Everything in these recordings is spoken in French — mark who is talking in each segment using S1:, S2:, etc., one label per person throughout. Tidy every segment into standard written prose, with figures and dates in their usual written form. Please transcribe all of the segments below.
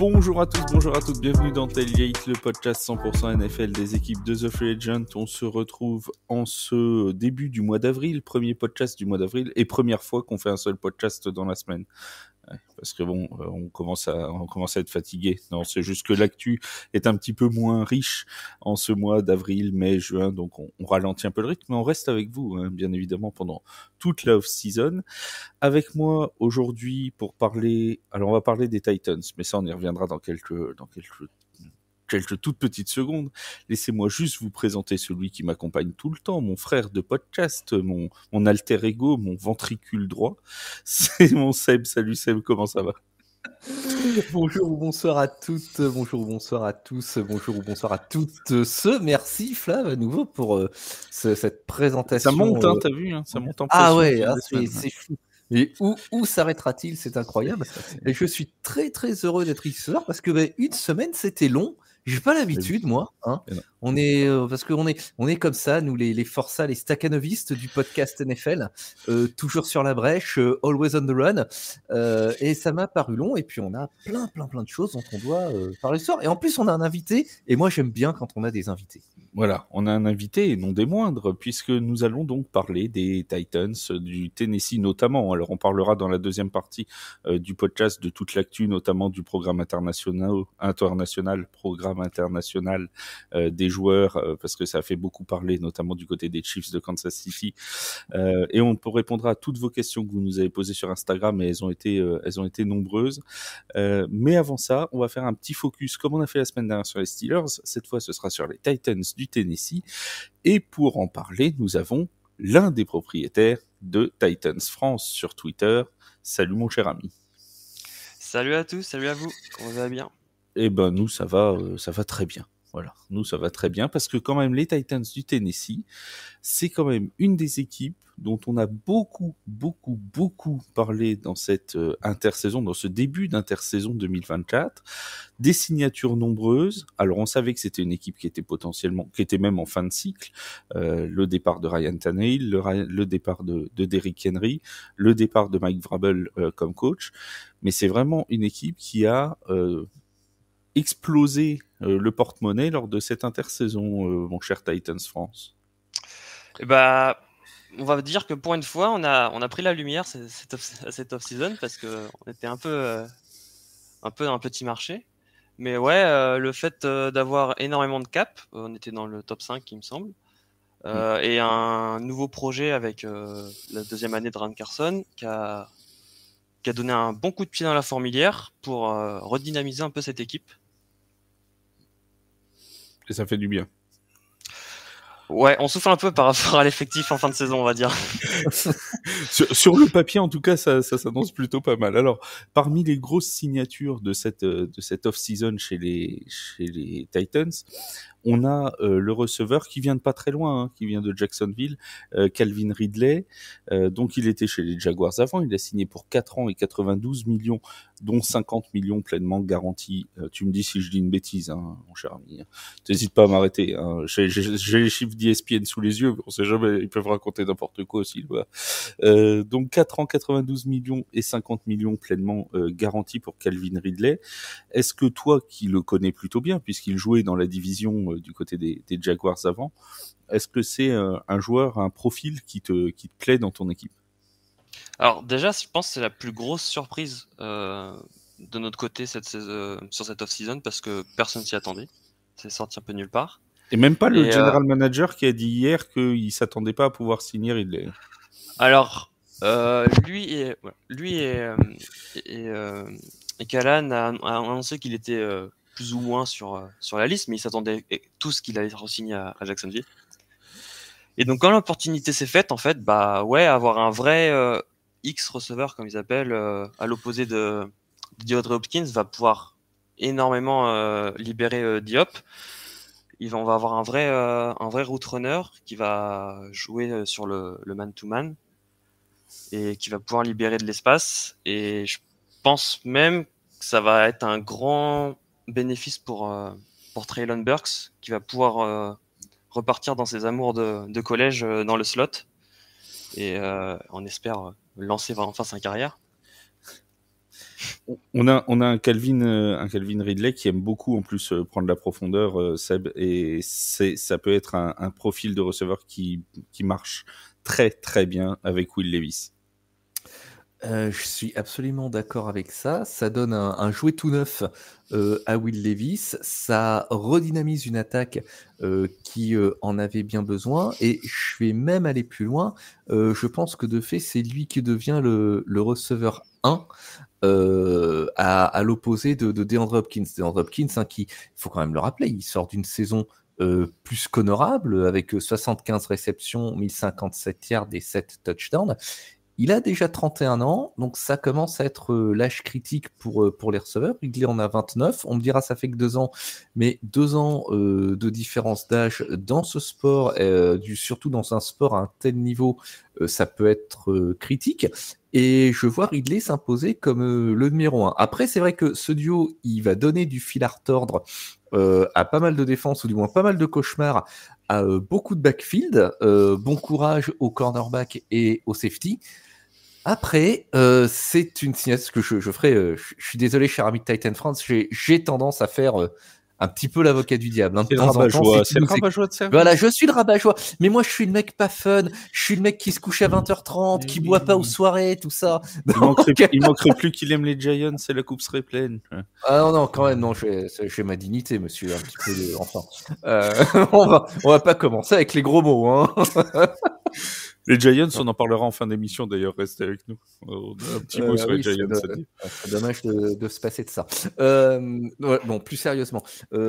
S1: Bonjour à tous, bonjour à toutes, bienvenue dans Tailgate, le podcast 100% NFL des équipes de The Free Agent. On se retrouve en ce début du mois d'avril, premier podcast du mois d'avril et première fois qu'on fait un seul podcast dans la semaine. Ouais, parce que bon, on commence à être fatigué. Non, c'est juste que l'actu est un petit peu moins riche en ce mois d'avril, mai, juin, donc on ralentit un peu le rythme, mais on reste avec vous, hein, bien évidemment, pendant toute la off-season. Avec moi aujourd'hui pour parler, alors on va parler des Titans, mais ça on y reviendra dans quelques toutes petites secondes. Laissez-moi juste vous présenter celui qui m'accompagne tout le temps, mon frère de podcast, mon alter ego, mon ventricule droit. C'est mon Seb. Salut Seb, comment ça va?
S2: Bonjour ou bonsoir à toutes, bonjour ou bonsoir à tous, bonjour ou bonsoir à toutes ceux. Merci Flav à nouveau pour cette présentation.
S1: Ça monte, hein, t'as vu, hein, ça monte en pression.
S2: Ah ouais, c'est fou. Mais où s'arrêtera-t-il? C'est incroyable. Et je suis très très heureux d'être ici ce soir parce que une semaine c'était long. J'ai pas l'habitude, moi. Hein. On est parce qu'on est comme ça, nous les forçats, les staccanovistes du podcast NFL, toujours sur la brèche, always on the run. Et ça m'a paru long. Et puis on a plein de choses dont on doit parler ce soir. Et en plus on a un invité. Et moi j'aime bien quand on a des invités.
S1: Voilà, on a un invité, et non des moindres, puisque nous allons donc parler des Titans du Tennessee notamment. Alors on parlera dans la deuxième partie du podcast de toute l'actu, notamment du programme programme international des joueurs, parce que ça a fait beaucoup parler, notamment du côté des Chiefs de Kansas City. Et on répondra à toutes vos questions que vous nous avez posées sur Instagram, et elles ont été nombreuses. Mais avant ça, on va faire un petit focus, comme on a fait la semaine dernière sur les Steelers. Cette fois, ce sera sur les Titans du Tennessee. Et pour en parler, nous avons l'un des propriétaires de Titans France sur Twitter. Salut mon cher ami.
S3: Salut à tous, salut à vous. Comment ça va bien?
S1: Eh ben nous, ça va très bien. Voilà, nous ça va très bien parce que quand même les Titans du Tennessee, c'est quand même une des équipes dont on a beaucoup parlé dans cette intersaison, dans ce début d'intersaison 2024. Des signatures nombreuses. Alors on savait que c'était une équipe qui était même en fin de cycle. Le départ de Ryan Tannehill, le départ de Derrick Henry, le départ de Mike Vrabel comme coach. Mais c'est vraiment une équipe qui a exploser le porte-monnaie lors de cette intersaison, mon cher Titans France?
S3: Eh bah, on va dire que pour une fois, on a pris la lumière cette off-season parce que on était un peu dans un petit marché. Mais ouais, le fait d'avoir énormément de cap, on était dans le top 5, il me semble, et un nouveau projet avec la deuxième année de Ryan Carson qui a donné un bon coup de pied dans la fourmilière pour redynamiser un peu cette équipe.
S1: Et ça fait du bien.
S3: Ouais, on souffle un peu par rapport à l'effectif en fin de saison, on va dire.
S1: sur le papier, en tout cas, ça s'annonce plutôt pas mal. Alors, parmi les grosses signatures de cette off-season chez les Titans, on a le receveur qui vient de pas très loin, hein, qui vient de Jacksonville, Calvin Ridley. Donc, il était chez les Jaguars avant. Il a signé pour 4 ans et 92 millions, dont 50 millions pleinement garantis. Tu me dis si je dis une bêtise, hein, mon cher ami. T'hésites pas à m'arrêter. Hein. J'ai les chiffres d'ESPN sous les yeux, mais on sait jamais, ils peuvent raconter n'importe quoi aussi. Donc 4 ans, 92 millions et 50 millions pleinement garantis pour Calvin Ridley. Est-ce que toi, qui le connais plutôt bien, puisqu'il jouait dans la division du côté des Jaguars avant, est-ce que c'est un joueur, un profil qui te plaît dans ton équipe?
S3: Alors déjà, je pense que c'est la plus grosse surprise de notre côté sur cette off-season parce que personne s'y attendait. C'est sorti un peu nulle part.
S1: Et même pas le general manager qui a dit hier qu'il s'attendait pas à pouvoir signer Ridley.
S3: Alors, lui et Callan a annoncé qu'il était plus ou moins sur la liste, mais ils s'attendaient tous qu'il allait re-signer à Jacksonville. Et donc quand l'opportunité s'est faite, en fait, bah ouais, avoir un vrai X receveur comme ils appellent à l'opposé de DeAndre Hopkins va pouvoir énormément libérer Diop. On va avoir un vrai route runner qui va jouer sur le man-to-man et qui va pouvoir libérer de l'espace. Et je pense même que ça va être un grand bénéfice pour Treylon Burks qui va pouvoir repartir dans ses amours de collège dans le slot. Et on espère lancer enfin sa carrière.
S1: On a un Calvin Ridley qui aime beaucoup en plus prendre la profondeur, Seb, et ça peut être un profil de receveur qui marche très très bien avec Will Levis.
S2: Je suis absolument d'accord avec ça. Ça donne un jouet tout neuf à Will Levis. Ça redynamise une attaque qui en avait bien besoin. Et je vais même aller plus loin. Je pense que de fait, c'est lui qui devient le receveur 1 à l'opposé de DeAndre Hopkins. DeAndre Hopkins, hein, qui, il faut quand même le rappeler, il sort d'une saison plus qu'honorable avec 75 réceptions, 1057 yards et 7 touchdowns. Il a déjà 31 ans, donc ça commence à être l'âge critique pour les receveurs. Ridley en a 29. On me dira ça fait que 2 ans, mais 2 ans de différence d'âge dans ce sport, surtout dans un sport à un tel niveau, ça peut être critique. Et je vois Ridley s'imposer comme le numéro 1. Après, c'est vrai que ce duo, il va donner du fil à retordre à pas mal de défenses, ou du moins pas mal de cauchemars, à beaucoup de backfield. Bon courage aux cornerbacks et aux safety. Après, c'est une signature que je ferai. Je suis désolé, cher ami de Titan France, j'ai tendance à faire un petit peu l'avocat du diable. Hein,
S1: c'est le rabat-joie, c'est le rabat-joie de service.
S2: Voilà, je suis le rabat-joie. Mais moi, je suis le mec pas fun. Je suis le mec qui se couche à 20h30, qui boit pas aux soirées, tout ça.
S1: Il manquerait plus qu'il aime les Giants et la coupe serait pleine.
S2: Ah non, quand même, non, j'ai ma dignité, monsieur, un petit peu de... Enfin, on va pas commencer avec les gros mots, hein.
S1: Les Giants, on en parlera en fin d'émission d'ailleurs, restez avec nous. Un petit mot sur les Giants.
S2: C'est dommage de se passer de ça. Bon, plus sérieusement,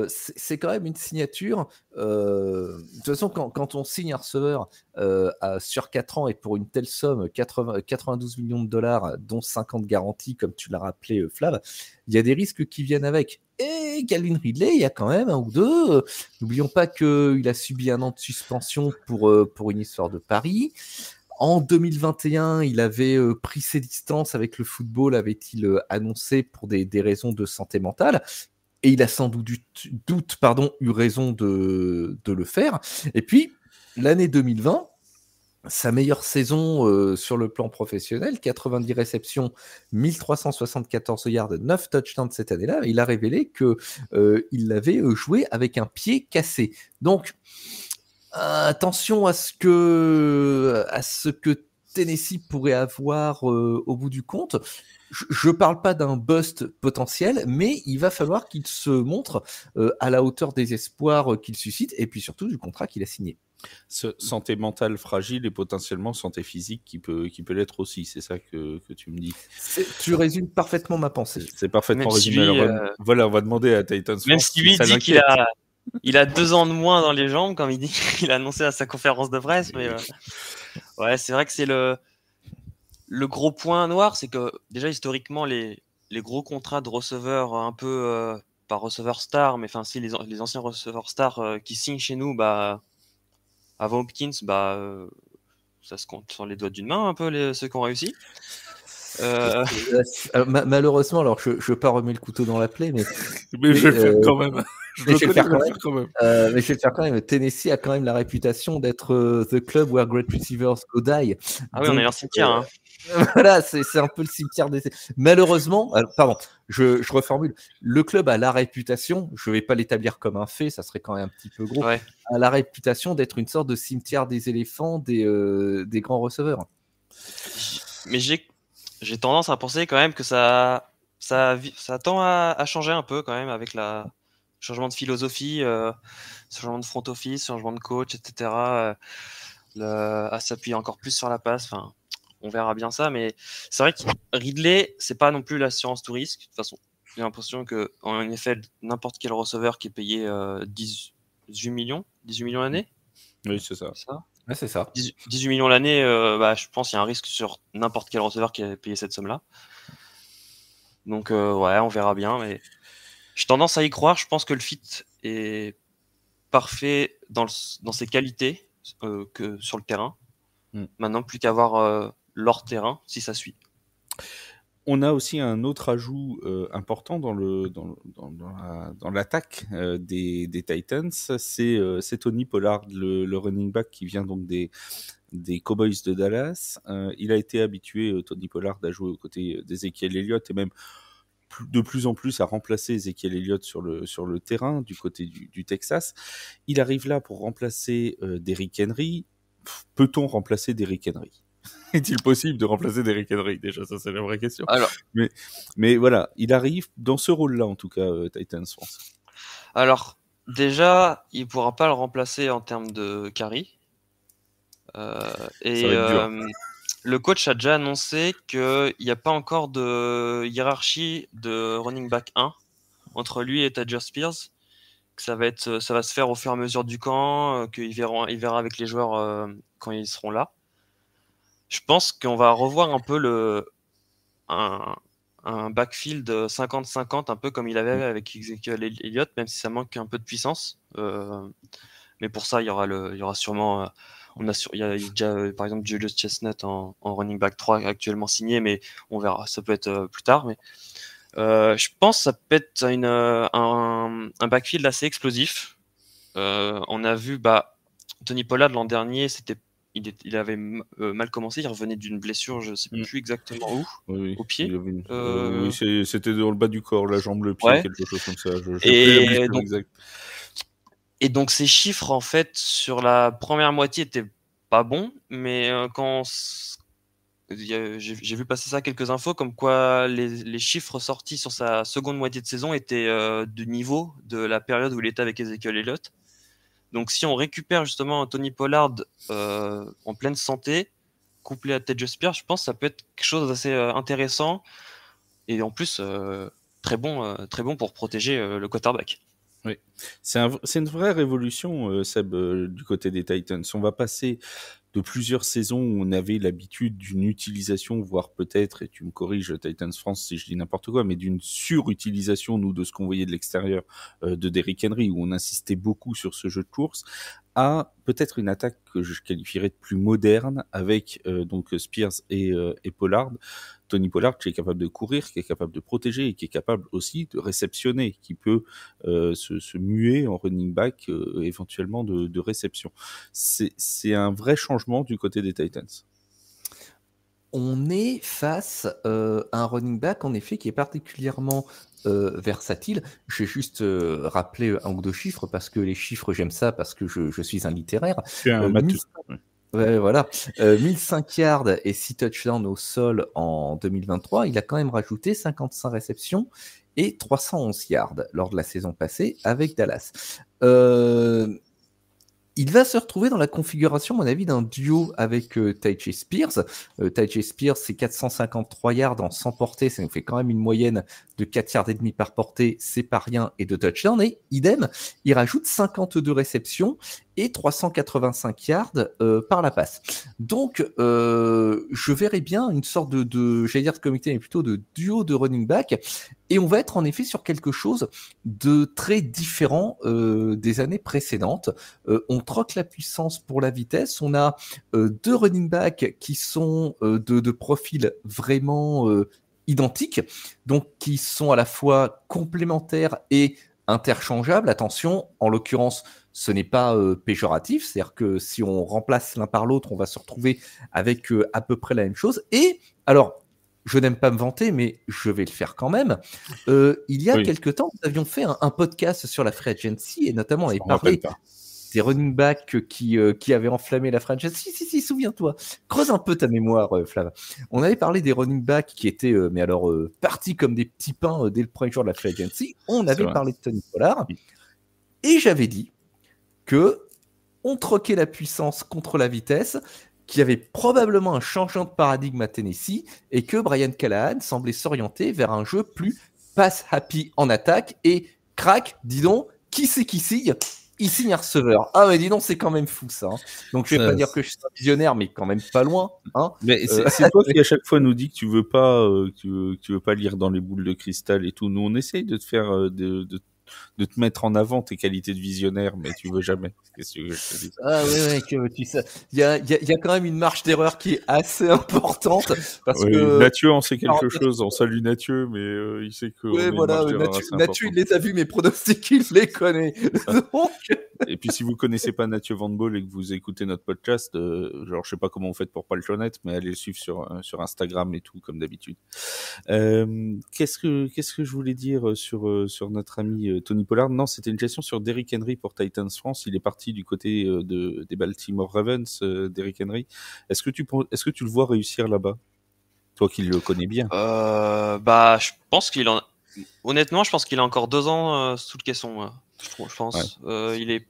S2: c'est quand même une signature. De toute façon, quand on signe un receveur sur 4 ans et pour une telle somme, 92 millions de dollars, dont 50 garanties, comme tu l'as rappelé, Flav, il y a des risques qui viennent avec. Et Calvin Ridley, il y a quand même un ou deux. N'oublions pas qu'il a subi 1 an de suspension pour une histoire de Paris. En 2021, il avait pris ses distances avec le football, avait-il annoncé, pour des raisons de santé mentale. Et il a sans doute eu raison de le faire. Et puis, l'année 2020, sa meilleure saison sur le plan professionnel, 90 réceptions, 1374 yards, 9 touchdowns cette année-là. Il a révélé qu'il avait joué avec un pied cassé. Donc, attention à ce que Tennessee pourrait avoir au bout du compte. Je parle pas d'un bust potentiel, mais il va falloir qu'il se montre à la hauteur des espoirs qu'il suscite, et puis surtout du contrat qu'il a signé.
S1: Santé mentale fragile et potentiellement santé physique qui peut l'être aussi, c'est ça que tu me dis.
S2: Tu résumes parfaitement ma pensée.
S1: C'est parfaitement résumé. Voilà, on va demander à Titans.
S3: Même si lui dit qu'il a 2 ans de moins dans les jambes, comme il a annoncé à sa conférence de presse, mais ouais, c'est vrai que c'est le gros point noir, c'est que déjà historiquement les gros contrats de receveurs un peu pas receveurs stars, mais enfin si les anciens receveurs stars qui signent chez nous, bah avant Hopkins, ça se compte sur les doigts d'une main un peu ceux qui ont réussi.
S2: Malheureusement, alors je veux pas remettre le couteau dans la plaie, mais
S1: je vais le faire quand même.
S2: Mais je vais le faire quand même. Tennessee a quand même la réputation d'être the club where great receivers go die.
S3: Ah oui, on est leur cimetière. Hein.
S2: Voilà, c'est un peu le cimetière des... Malheureusement, pardon, je reformule. Le club a la réputation, je vais pas l'établir comme un fait, ça serait quand même un petit peu gros, a la réputation d'être une sorte de cimetière des éléphants des grands receveurs.
S3: Mais j'ai tendance à penser quand même que ça tend à changer un peu quand même avec le changement de philosophie, changement de front office, changement de coach, etc. À s'appuyer encore plus sur la passe. Enfin, on verra bien ça, mais c'est vrai que Ridley, c'est pas non plus l'assurance tout risque. De toute façon, j'ai l'impression que en effet, n'importe quel receveur qui est payé 18 millions l'année.
S1: Oui, c'est ça.
S2: Ouais, c'est ça.
S3: 18 millions l'année, je pense qu'il y a un risque sur n'importe quel receveur qui a payé cette somme-là. Donc, ouais, on verra bien. Mais j'ai tendance à y croire. Je pense que le fit est parfait dans ses qualités que sur le terrain. Maintenant, plus qu'à voir l'hors terrain, si ça suit.
S1: On a aussi un autre ajout important dans l'attaque des Titans, c'est Tony Pollard, le running back qui vient donc des Cowboys de Dallas. Il a été habitué, Tony Pollard, à jouer aux côtés d'Ezekiel Elliott et même de plus en plus à remplacer Ezekiel Elliott sur le terrain du côté du Texas. Il arrive là pour remplacer Derrick Henry. Peut-on remplacer Derrick Henry? Est-il possible de remplacer Derrick Henry? Déjà, ça c'est la vraie question.
S3: Alors,
S1: mais voilà, il arrive dans ce rôle-là en tout cas, Titans France.
S3: Alors, déjà, il pourra pas le remplacer en termes de carry. Et le coach a déjà annoncé qu'il n'y a pas encore de hiérarchie de running back 1 entre lui et Tyjae Spears. Que ça va se faire au fur et à mesure du camp, qu'il verra avec les joueurs quand ils seront là. Je pense qu'on va revoir un peu un backfield 50-50, un peu comme il avait avec Ezekiel Elliott, même si ça manque un peu de puissance. Mais pour ça, il y aura sûrement... il y a déjà, par exemple, Julius Chestnut en running back 3 actuellement signé, mais on verra, ça peut être plus tard. Mais je pense que ça peut être un backfield assez explosif. On a vu Tony Pollard l'an dernier, il avait mal commencé, il revenait d'une blessure, je ne sais plus exactement où, au pied.
S1: Oui, c'était dans le bas du corps, la jambe, le pied, quelque chose comme ça.
S3: Et donc ces chiffres, en fait, sur la première moitié étaient pas bons, mais j'ai vu passer ça quelques infos, comme quoi les chiffres sortis sur sa seconde moitié de saison étaient du niveau de la période où il était avec Ezekiel Elliott. Donc si on récupère justement Tony Pollard en pleine santé, couplé à Tyjae Spears, je pense que ça peut être quelque chose d'assez intéressant et en plus très bon pour protéger le quarterback.
S1: Oui, c'est une vraie révolution, Seb, du côté des Titans. On va passer de plusieurs saisons où on avait l'habitude d'une utilisation, voire peut-être, et tu me corriges Titans France si je dis n'importe quoi, mais d'une surutilisation, nous, de ce qu'on voyait de l'extérieur de Derrick Henry, où on insistait beaucoup sur ce jeu de course, à peut-être une attaque que je qualifierais de plus moderne avec donc Spears et Pollard. Tony Pollard qui est capable de courir, qui est capable de protéger et qui est capable aussi de réceptionner, qui peut se muer en running back éventuellement de réception. C'est un vrai changement du côté des Titans.
S2: On est face à un running back en effet qui est particulièrement versatile. Je vais juste rappeler un ou deux chiffres parce que les chiffres j'aime ça parce que je suis un littéraire.
S1: Tu es un matheux.
S2: Ouais, voilà. 1005 yards et 6 touchdowns au sol en 2023. Il a quand même rajouté 55 réceptions et 311 yards lors de la saison passée avec Dallas. Il va se retrouver dans la configuration, à mon avis, d'un duo avec Tyjae Spears. Tyjae Spears, c'est 453 yards en 100 portées. Ça nous fait quand même une moyenne de 4 yards et demi par portée. C'est pas rien. Et de touchdown. Et idem, il rajoute 52 réceptions et 385 yards par la passe. Donc, je verrais bien une sorte j'allais dire de comité, mais plutôt de duo de running back. Et on va être en effet sur quelque chose de très différent des années précédentes. On troque la puissance pour la vitesse. On a deux running backs qui sont de profils vraiment identiques, donc qui sont à la fois complémentaires et interchangeables. Attention, en l'occurrence, ce n'est pas péjoratif, c'est-à-dire que si on remplace l'un par l'autre, on va se retrouver avec à peu près la même chose. Et alors, je n'aime pas me vanter, mais je vais le faire quand même. Il y a quelques temps, nous avions fait un podcast sur la free agency et notamment on avait parlé des running backs qui avaient enflammé la free agency. Si, souviens-toi. Creuse un peu ta mémoire, Flav. On avait parlé des running backs qui étaient, partis comme des petits pains dès le premier jour de la free agency. On avait parlé de Tony Pollard et j'avais dit que on troquait la puissance contre la vitesse, qu'il y avait probablement un changement de paradigme à Tennessee et que Brian Callahan semblait s'orienter vers un jeu plus pass-happy en attaque et crack, dis donc, qui c'est qui signe ? Il signe un receveur. Ah mais dis donc, c'est quand même fou ça. Hein. Donc je vais pas dire que je suis un visionnaire, mais quand même pas loin. Hein.
S1: Mais c'est toi qui à chaque fois nous dis que tu veux pas lire dans les boules de cristal et tout. Nous on essaye de te faire de de te mettre en avant tes qualités de visionnaire, mais tu veux jamais. Qu'est-ce que je te dis?
S2: Ah oui, que tu sais, il y a quand même une marge d'erreur qui est assez importante parce que
S1: Nathieu en sait quelque chose. On salue Nathieu, mais il sait qu'on a une marge d'erreur assez
S2: Nathieu,
S1: importante.
S2: il les a vus, mes pronostics, il les connaît. Donc...
S1: Et puis si vous connaissez pas Nathieu Van Ball et que vous écoutez notre podcast, genre je sais pas comment vous faites pour pas le connaître, mais allez le suivre sur Instagram et tout comme d'habitude. Qu'est-ce que je voulais dire sur notre ami Tony Pollard? Non, c'était une question sur Derrick Henry pour Titans France. Il est parti du côté des Baltimore Ravens, Derrick Henry. Est-ce que tu le vois réussir là-bas? Toi qui le connais bien.
S3: Bah, je pense honnêtement, je pense qu'il a encore 2 ans sous le caisson. Je pense. Ouais.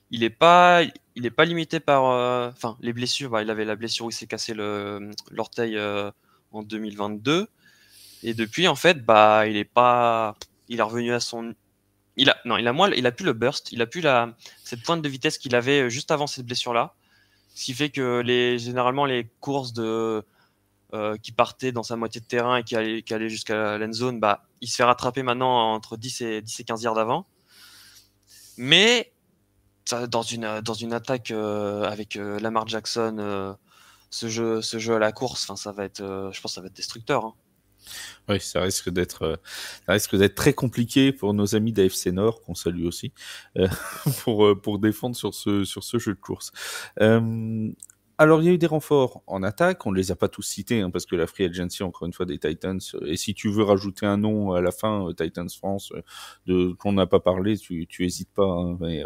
S3: Il est pas limité par, enfin, les blessures. Bah, il avait la blessure où il s'est cassé l'orteil en 2022. Et depuis, en fait, bah, il est revenu à son. Il a plus le burst. Il a plus cette pointe de vitesse qu'il avait juste avant cette blessure-là. Ce qui fait que généralement les courses qui partait dans sa moitié de terrain et qui allait jusqu'à l'end zone, bah, il se fait rattraper maintenant entre 10 et 15 yards d'avant. Mais dans une attaque avec Lamar Jackson, ce jeu à la course, enfin, ça va être, je pense, que ça va être destructeur. Hein.
S1: Oui, ça risque d'être très compliqué pour nos amis d'AFC Nord, qu'on salue aussi, pour défendre sur ce jeu de course. Alors, il y a eu des renforts en attaque, on ne les a pas tous cités, hein, parce que la Free Agency, encore une fois, des Titans, et si tu veux rajouter un nom à la fin, Titans France, qu'on n'a pas parlé, tu hésites pas, hein, mais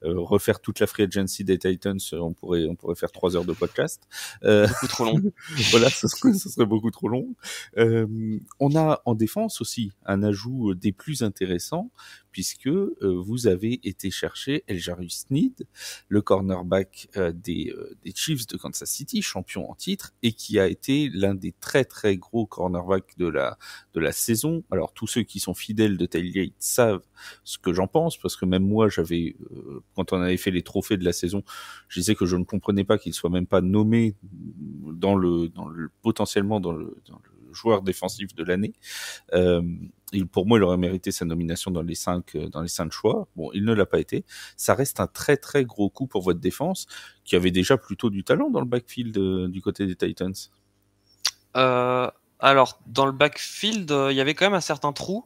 S1: refaire toute la Free Agency des Titans, on pourrait faire 3 heures de podcast.
S3: Beaucoup trop long.
S1: Voilà, ce serait beaucoup trop long. On a en défense aussi un ajout des plus intéressants, puisque vous avez été chercher Eljarus Sneed, le cornerback des Chiefs de Kansas City, champion en titre, et qui a été l'un des très très gros cornerbacks de la saison. Alors tous ceux qui sont fidèles de Tailgate savent ce que j'en pense, parce que même moi, quand on avait fait les trophées de la saison, je disais que je ne comprenais pas qu'il soit même pas nommé potentiellement dans le joueur défensif de l'année. Pour moi, il aurait mérité sa nomination dans les 5 choix. Bon, il ne l'a pas été. Ça reste un très très gros coup pour votre défense, qui avait déjà plutôt du talent dans le backfield du côté des Titans.
S3: Alors, dans le backfield, il y avait quand même un certain trou,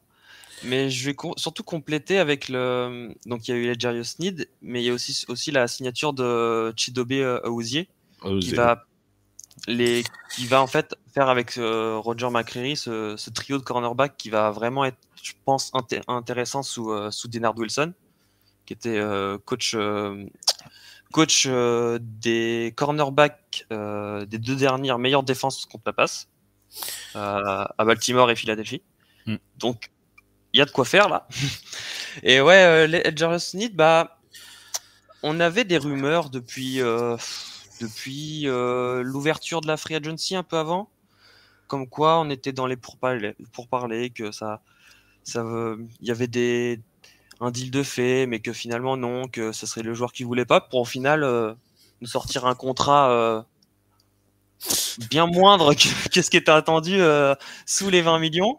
S3: mais je vais surtout compléter avec donc il y a eu Eljarus Sneed, mais il y a aussi la signature de Chidobe Awuzie, qui va en fait faire avec Roger McCreary ce trio de cornerback qui va vraiment être, je pense, intéressant sous Denard Wilson, qui était coach des cornerbacks des 2 dernières meilleures défenses contre la passe à Baltimore et Philadelphie. Donc il y a de quoi faire là. Et ouais, Eljarus Sneed, bah, on avait des rumeurs depuis l'ouverture de la Free Agency un peu avant, comme quoi on était dans les pourparlers, que il y avait un deal de fait, mais que finalement non, que ce serait le joueur qui voulait pas, pour au final nous sortir un contrat bien moindre que ce qui était attendu sous les 20 millions.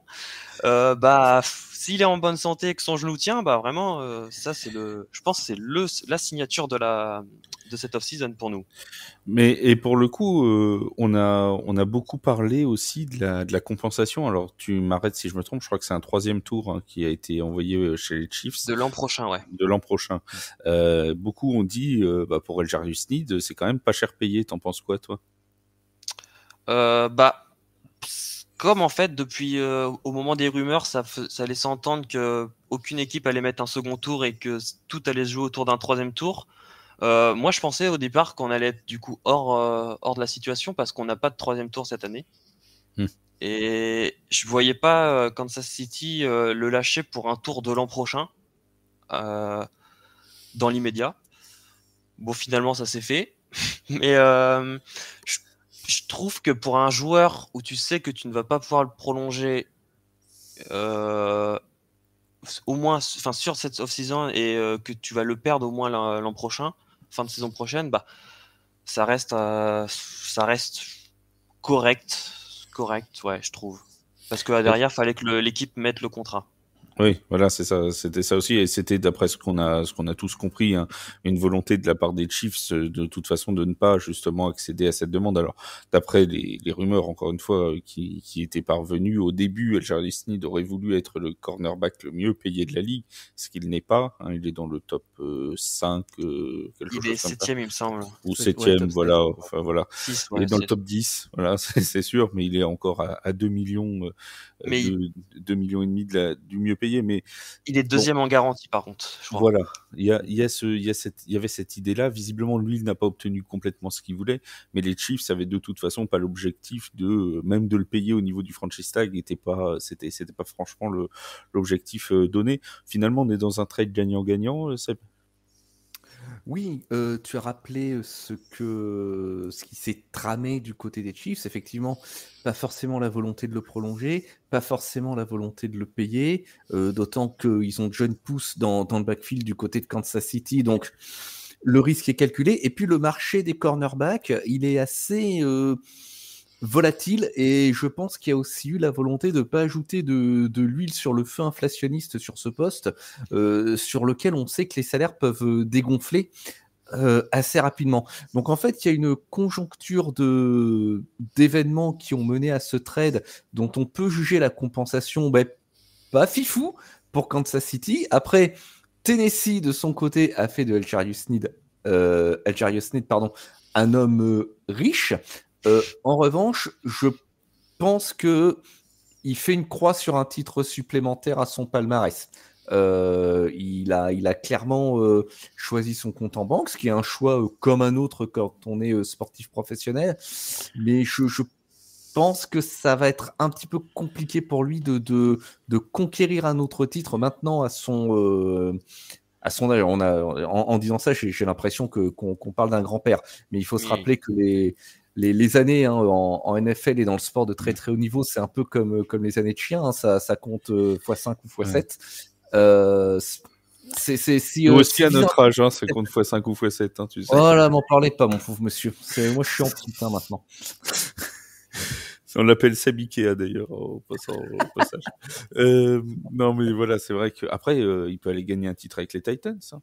S3: Bah, s'il est en bonne santé et que son genou tient, bah vraiment, ça je pense que c'est la signature de cette off-season pour nous.
S1: Et pour le coup, on a beaucoup parlé aussi de la compensation. Alors, tu m'arrêtes si je me trompe. Je crois que c'est un 3e tour qui a été envoyé chez les Chiefs.
S3: De l'an prochain, ouais.
S1: De l'an prochain. Beaucoup ont dit, pour Eljarus Sneed, c'est quand même pas cher payé. T'en penses quoi, toi?
S3: Bah, comme en fait depuis au moment des rumeurs, ça laissait entendre que aucune équipe allait mettre un second tour et que tout allait se jouer autour d'un 3e tour. Moi, je pensais au départ qu'on allait être du coup hors de la situation parce qu'on n'a pas de 3e tour cette année. Et je voyais pas Kansas City le lâcher pour un tour de l'an prochain dans l'immédiat. Bon, finalement, ça s'est fait. Mais je trouve que pour un joueur où tu sais que tu ne vas pas pouvoir le prolonger au moins, enfin, sur cette off-season et que tu vas le perdre au moins l'an prochain, fin de saison prochaine, bah ça reste correct, ouais, je trouve. Parce que derrière, fallait que l'équipe mette le contrat.
S1: Oui, voilà, c'est ça, c'était ça aussi, et c'était d'après ce qu'on a tous compris, hein, une volonté de la part des Chiefs, de toute façon, de ne pas justement accéder à cette demande. Alors, d'après les rumeurs, encore une fois, qui étaient parvenues au début, Algerius Sneed aurait voulu être le cornerback le mieux payé de la ligue, ce qu'il n'est pas. Hein, il est dans le top 5, quelque
S3: Il
S1: chose
S3: est
S1: comme ça.
S3: 7e, il me semble.
S1: Ou
S2: Ouais,
S1: 7e,
S2: top 7.
S1: voilà. Enfin voilà.
S3: 6,
S1: Il est
S3: ouais,
S1: dans le
S3: c'est-
S1: top 10, voilà, c'est sûr, mais il est encore à 2 millions,
S3: Mais
S1: de 2 millions et demi du mieux payé. Mais
S3: il est
S1: bon,
S3: 2e en garantie, par contre, je crois.
S1: voilà, il y avait cette idée-là. Visiblement, lui, il n'a pas obtenu complètement ce qu'il voulait, mais les Chiefs avaient de toute façon pas l'objectif même de le payer au niveau du franchise tag. C'était pas franchement l'objectif donné. Finalement, on est dans un trade gagnant-gagnant.
S2: Oui, tu as rappelé ce qui s'est tramé du côté des Chiefs. Effectivement, pas forcément la volonté de le prolonger, pas forcément la volonté de le payer, d'autant qu'ils ont John Pouce dans le backfield du côté de Kansas City, donc le risque est calculé. Et puis le marché des cornerbacks, il est assez volatile, et je pense qu'il y a aussi eu la volonté de ne pas ajouter de l'huile sur le feu inflationniste sur ce poste, sur lequel on sait que les salaires peuvent dégonfler assez rapidement. Donc en fait, il y a une conjoncture d'événements qui ont mené à ce trade dont on peut juger la compensation pas fifou pour Kansas City. Après, Tennessee, de son côté, a fait de Algerius Sneed, pardon, un homme riche. En revanche, je pense que il fait une croix sur un titre supplémentaire à son palmarès. Il a clairement choisi son compte en banque, ce qui est un choix comme un autre quand on est sportif professionnel. Mais je pense que ça va être un petit peu compliqué pour lui de conquérir un autre titre maintenant à son âge. En disant ça, j'ai l'impression qu'on parle d'un grand-père. Mais il faut se rappeler que les années en NFL et dans le sport de très très haut niveau, c'est un peu comme les années de chien, hein, ça compte x5 ou x7.
S1: C'est aussi à notre âge, hein, ça compte x5 ou x7, hein, tu sais.
S2: Oh là, m'en parlez pas, mon pauvre monsieur. Moi, je suis en petit maintenant.
S1: On l'appelle Seb Ikea d'ailleurs au passage. Non mais voilà, c'est vrai qu'après il peut aller gagner un titre avec les Titans. Hein.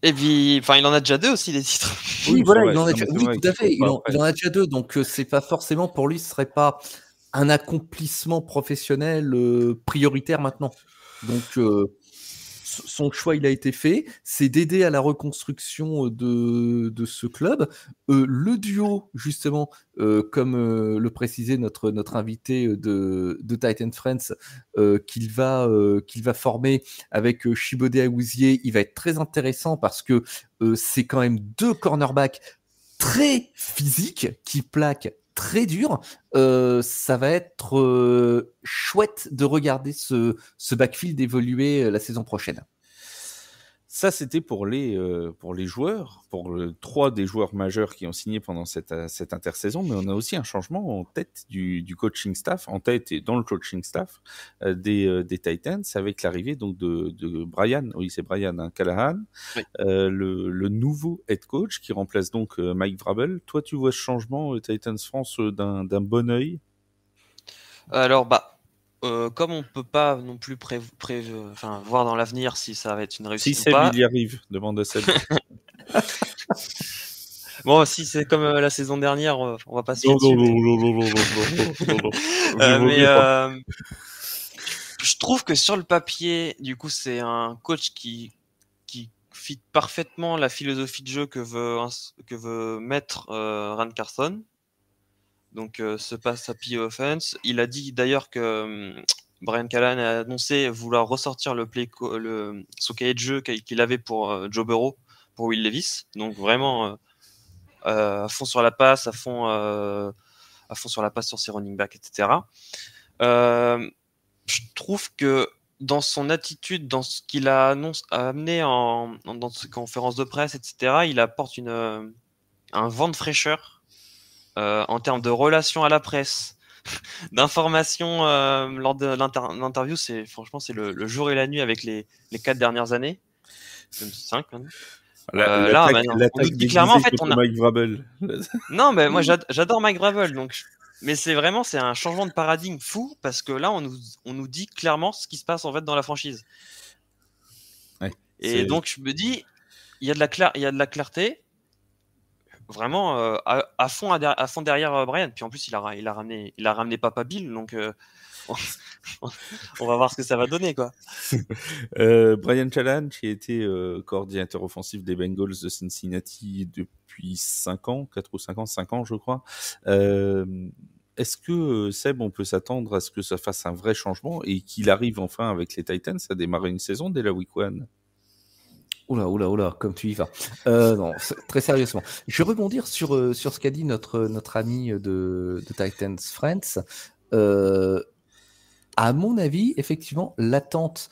S3: Et puis, enfin, il en a déjà 2 aussi, des titres.
S2: Oui, voilà, il en a
S1: déjà,
S2: oui, tout à fait. Il en a déjà 2, donc c'est pas forcément pour lui, ce serait pas un accomplissement professionnel prioritaire maintenant. Donc son choix, il a été fait, c'est d'aider à la reconstruction de ce club. Le duo, justement, comme le précisait notre invité de Titan Friends, qu'il va former avec Chibode Awuzie, il va être très intéressant parce que c'est quand même 2 cornerbacks très physiques qui plaquent très dur. Ça va être chouette de regarder ce backfield évoluer la saison prochaine.
S1: Ça, c'était pour les joueurs, pour 3 des joueurs majeurs qui ont signé pendant cette intersaison, mais on a aussi un changement en tête du coaching staff, en tête et dans le coaching staff des Titans, avec l'arrivée donc de Brian, oui c'est Brian hein, Callahan, oui. Le nouveau head coach qui remplace donc Mike Vrabel. Toi, tu vois ce changement Titans France d'un bon œil?
S3: Alors comme on peut pas non plus voir dans l'avenir si ça va être une réussite
S1: ou
S3: pas.
S1: Si Seb il y arrive, demande à Seb.
S3: Bon, si c'est comme la saison dernière, on va pas se
S1: non.
S3: Je trouve que sur le papier, du coup, c'est un coach qui fit parfaitement la philosophie de jeu que veut mettre Ran Carson. Donc, se passe à PE Offense. Il a dit d'ailleurs que Brian Callahan a annoncé vouloir ressortir son cahier de jeu qu'il avait pour Joe Burrow, pour Will Levis. Donc, vraiment à fond sur la passe, à fond sur la passe sur ses running backs, etc. Je trouve que dans son attitude, dans ce qu'il a amené dans ses conférences de presse, etc., il apporte un vent de fraîcheur en termes de relations à la presse, d'informations lors de l'interview. Franchement, c'est le jour et la nuit avec les 4 dernières années. Même 5, hein.
S1: L'attaque
S3: on nous dit clairement, en fait,
S1: Mike Vrabel.
S3: Non, mais moi, j'adore Mike Vrabel, donc Mais c'est un changement de paradigme fou parce que là, on nous dit clairement ce qui se passe en fait dans la franchise.
S1: Ouais,
S3: et donc, je me dis, il y a de la clarté. Vraiment à fond derrière Brian. Puis en plus, il a ramené Papa Bill, donc on va voir ce que ça va donner, quoi.
S1: Brian Callahan, qui a été coordinateur offensif des Bengals de Cincinnati depuis 5 ans, 4 ou 5 ans, 5 ans je crois. Est-ce que Seb, on peut s'attendre à ce que ça fasse un vrai changement et qu'il arrive enfin avec les Titans à démarrer une saison dès la week 1?
S2: Oula, comme tu y vas. Non, très sérieusement. Je vais rebondir sur ce qu'a dit notre ami de Titans Friends. À mon avis, effectivement, l'attente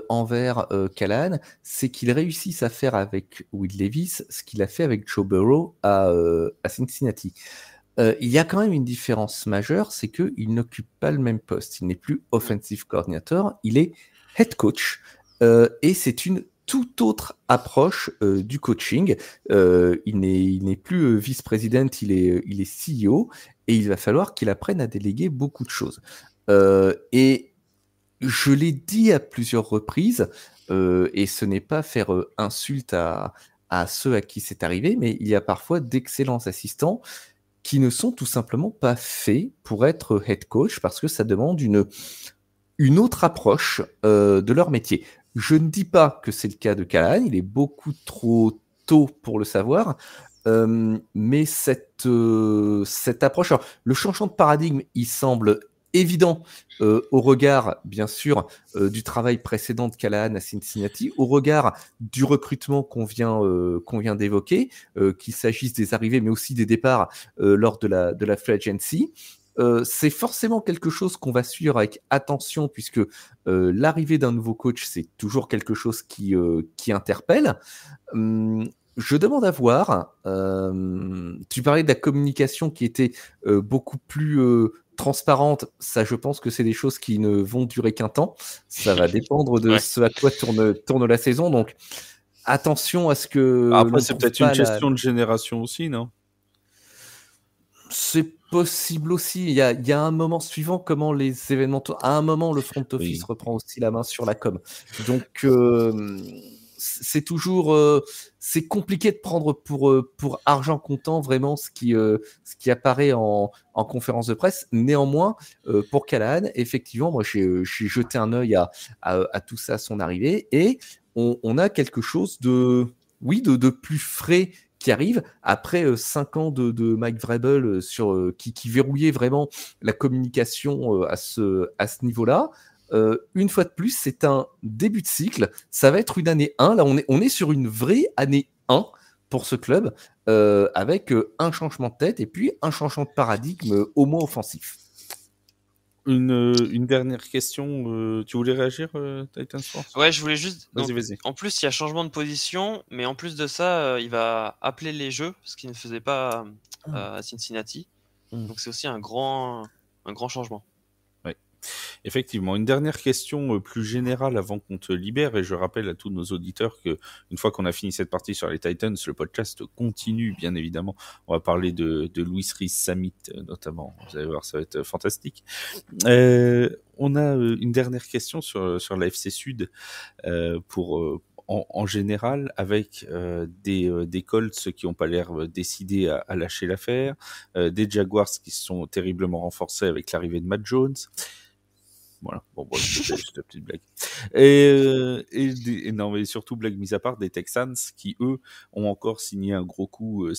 S2: envers Callahan, c'est qu'il réussisse à faire avec Will Levis ce qu'il a fait avec Joe Burrow à Cincinnati. Il y a quand même une différence majeure, c'est qu'il n'occupe pas le même poste. Il n'est plus offensive coordinator, il est head coach. Et c'est une toute autre approche du coaching. Il n'est plus vice-président, il est CEO, et il va falloir qu'il apprenne à déléguer beaucoup de choses. Et je l'ai dit à plusieurs reprises, et ce n'est pas faire insulte à ceux à qui c'est arrivé, mais il y a parfois d'excellents assistants qui ne sont tout simplement pas faits pour être head coach parce que ça demande une autre approche de leur métier. Je ne dis pas que c'est le cas de Callahan, il est beaucoup trop tôt pour le savoir, mais cette approche, alors, le changement de paradigme, il semble évident au regard, bien sûr, du travail précédent de Callahan à Cincinnati, au regard du recrutement qu'on vient d'évoquer, qu'il s'agisse des arrivées, mais aussi des départs lors de la free agency. C'est forcément quelque chose qu'on va suivre avec attention puisque l'arrivée d'un nouveau coach, c'est toujours quelque chose qui interpelle. Je demande à voir. Tu parlais de la communication qui était beaucoup plus transparente. Ça, je pense que c'est des choses qui ne vont durer qu'un temps. Ça va dépendre de ce à quoi tourne la saison. Donc, attention à ce que...
S1: Après, c'est peut-être une question de génération aussi, non ?
S2: C'est possible aussi. Il y a un moment suivant comment les événements... À un moment, le front office reprend aussi la main sur la com. Donc, c'est toujours... c'est compliqué de prendre pour argent comptant vraiment ce qui apparaît en conférence de presse. Néanmoins, pour Callahan, effectivement, moi, j'ai jeté un œil à tout ça à son arrivée et on a quelque chose de plus frais qui arrive après 5 ans de Mike Vrabel qui verrouillait vraiment la communication à ce niveau-là. Une fois de plus, c'est un début de cycle. Ça va être une année 1. Là, on est sur une vraie année 1 pour ce club, avec un changement de tête et puis un changement de paradigme au moins offensif.
S1: Une dernière question. Tu voulais réagir, Titan Sports ?
S3: Ouais, je voulais juste.
S1: Vas-y.
S3: En plus, il y a changement de position, mais en plus de ça, il va appeler les jeux, ce qu'il ne faisait pas à Cincinnati. Donc c'est aussi un grand changement.
S1: Ouais. Effectivement, une dernière question plus générale avant qu'on te libère, et je rappelle à tous nos auditeurs que une fois qu'on a fini cette partie sur les Titans, le podcast continue, bien évidemment. On va parler de Louis Rees Summit notamment. Vous allez voir, ça va être fantastique. On a une dernière question sur la FC Sud pour en général, avec des Colts qui n'ont pas l'air décidés à lâcher l'affaire, des Jaguars qui se sont terriblement renforcés avec l'arrivée de Matt Jones. Voilà, bon, c'était juste une petite blague. Et non, mais surtout, blague mise à part, des Texans qui, eux, ont encore signé un gros coup il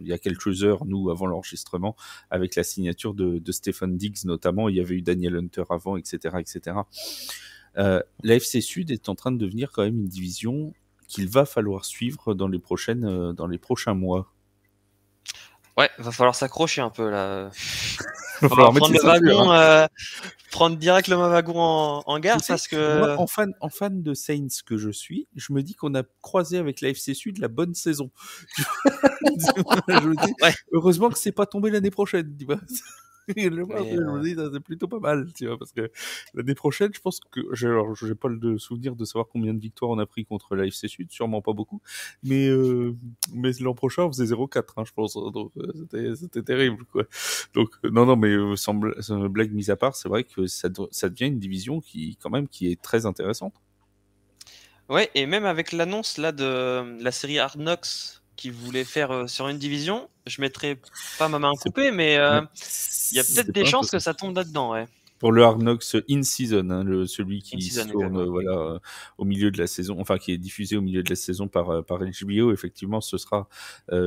S1: y a quelques heures, nous, avant l'enregistrement, avec la signature de Stephen Diggs, notamment. Il y avait eu Daniel Hunter avant, etc., etc. La FC Sud est en train de devenir quand même une division qu'il va falloir suivre dans les prochains mois.
S3: Ouais, va falloir s'accrocher un peu là.
S1: Va falloir
S3: prendre le wagon, prendre direct le wagon en gare parce que
S1: moi, en fan de Saints que je suis, je me dis qu'on a croisé avec la FC Sud la bonne saison. Je me dis, heureusement que c'est pas tombé l'année prochaine. Tu vois. Je me dis, c'est plutôt pas mal, tu vois, parce que l'année prochaine, je pense que j'ai pas le souvenir de savoir combien de victoires on a pris contre l'AFC Sud, sûrement pas beaucoup, mais l'an prochain, on faisait 0-4, hein, je pense, donc c'était terrible, quoi. Donc non, mais sans blague mise à part, c'est vrai que ça devient une division qui est très intéressante.
S3: Ouais, et même avec l'annonce là de la série Hard Knocks qui voulait faire sur une division, je mettrais pas ma main coupée, mais il y a peut-être des chances que ça tombe là-dedans, ouais.
S1: Pour le Hard Knocks in-season, hein, celui qui
S3: In-season,
S1: tourne au milieu de la saison, enfin qui est diffusé au milieu de la saison par HBO, effectivement, ce sera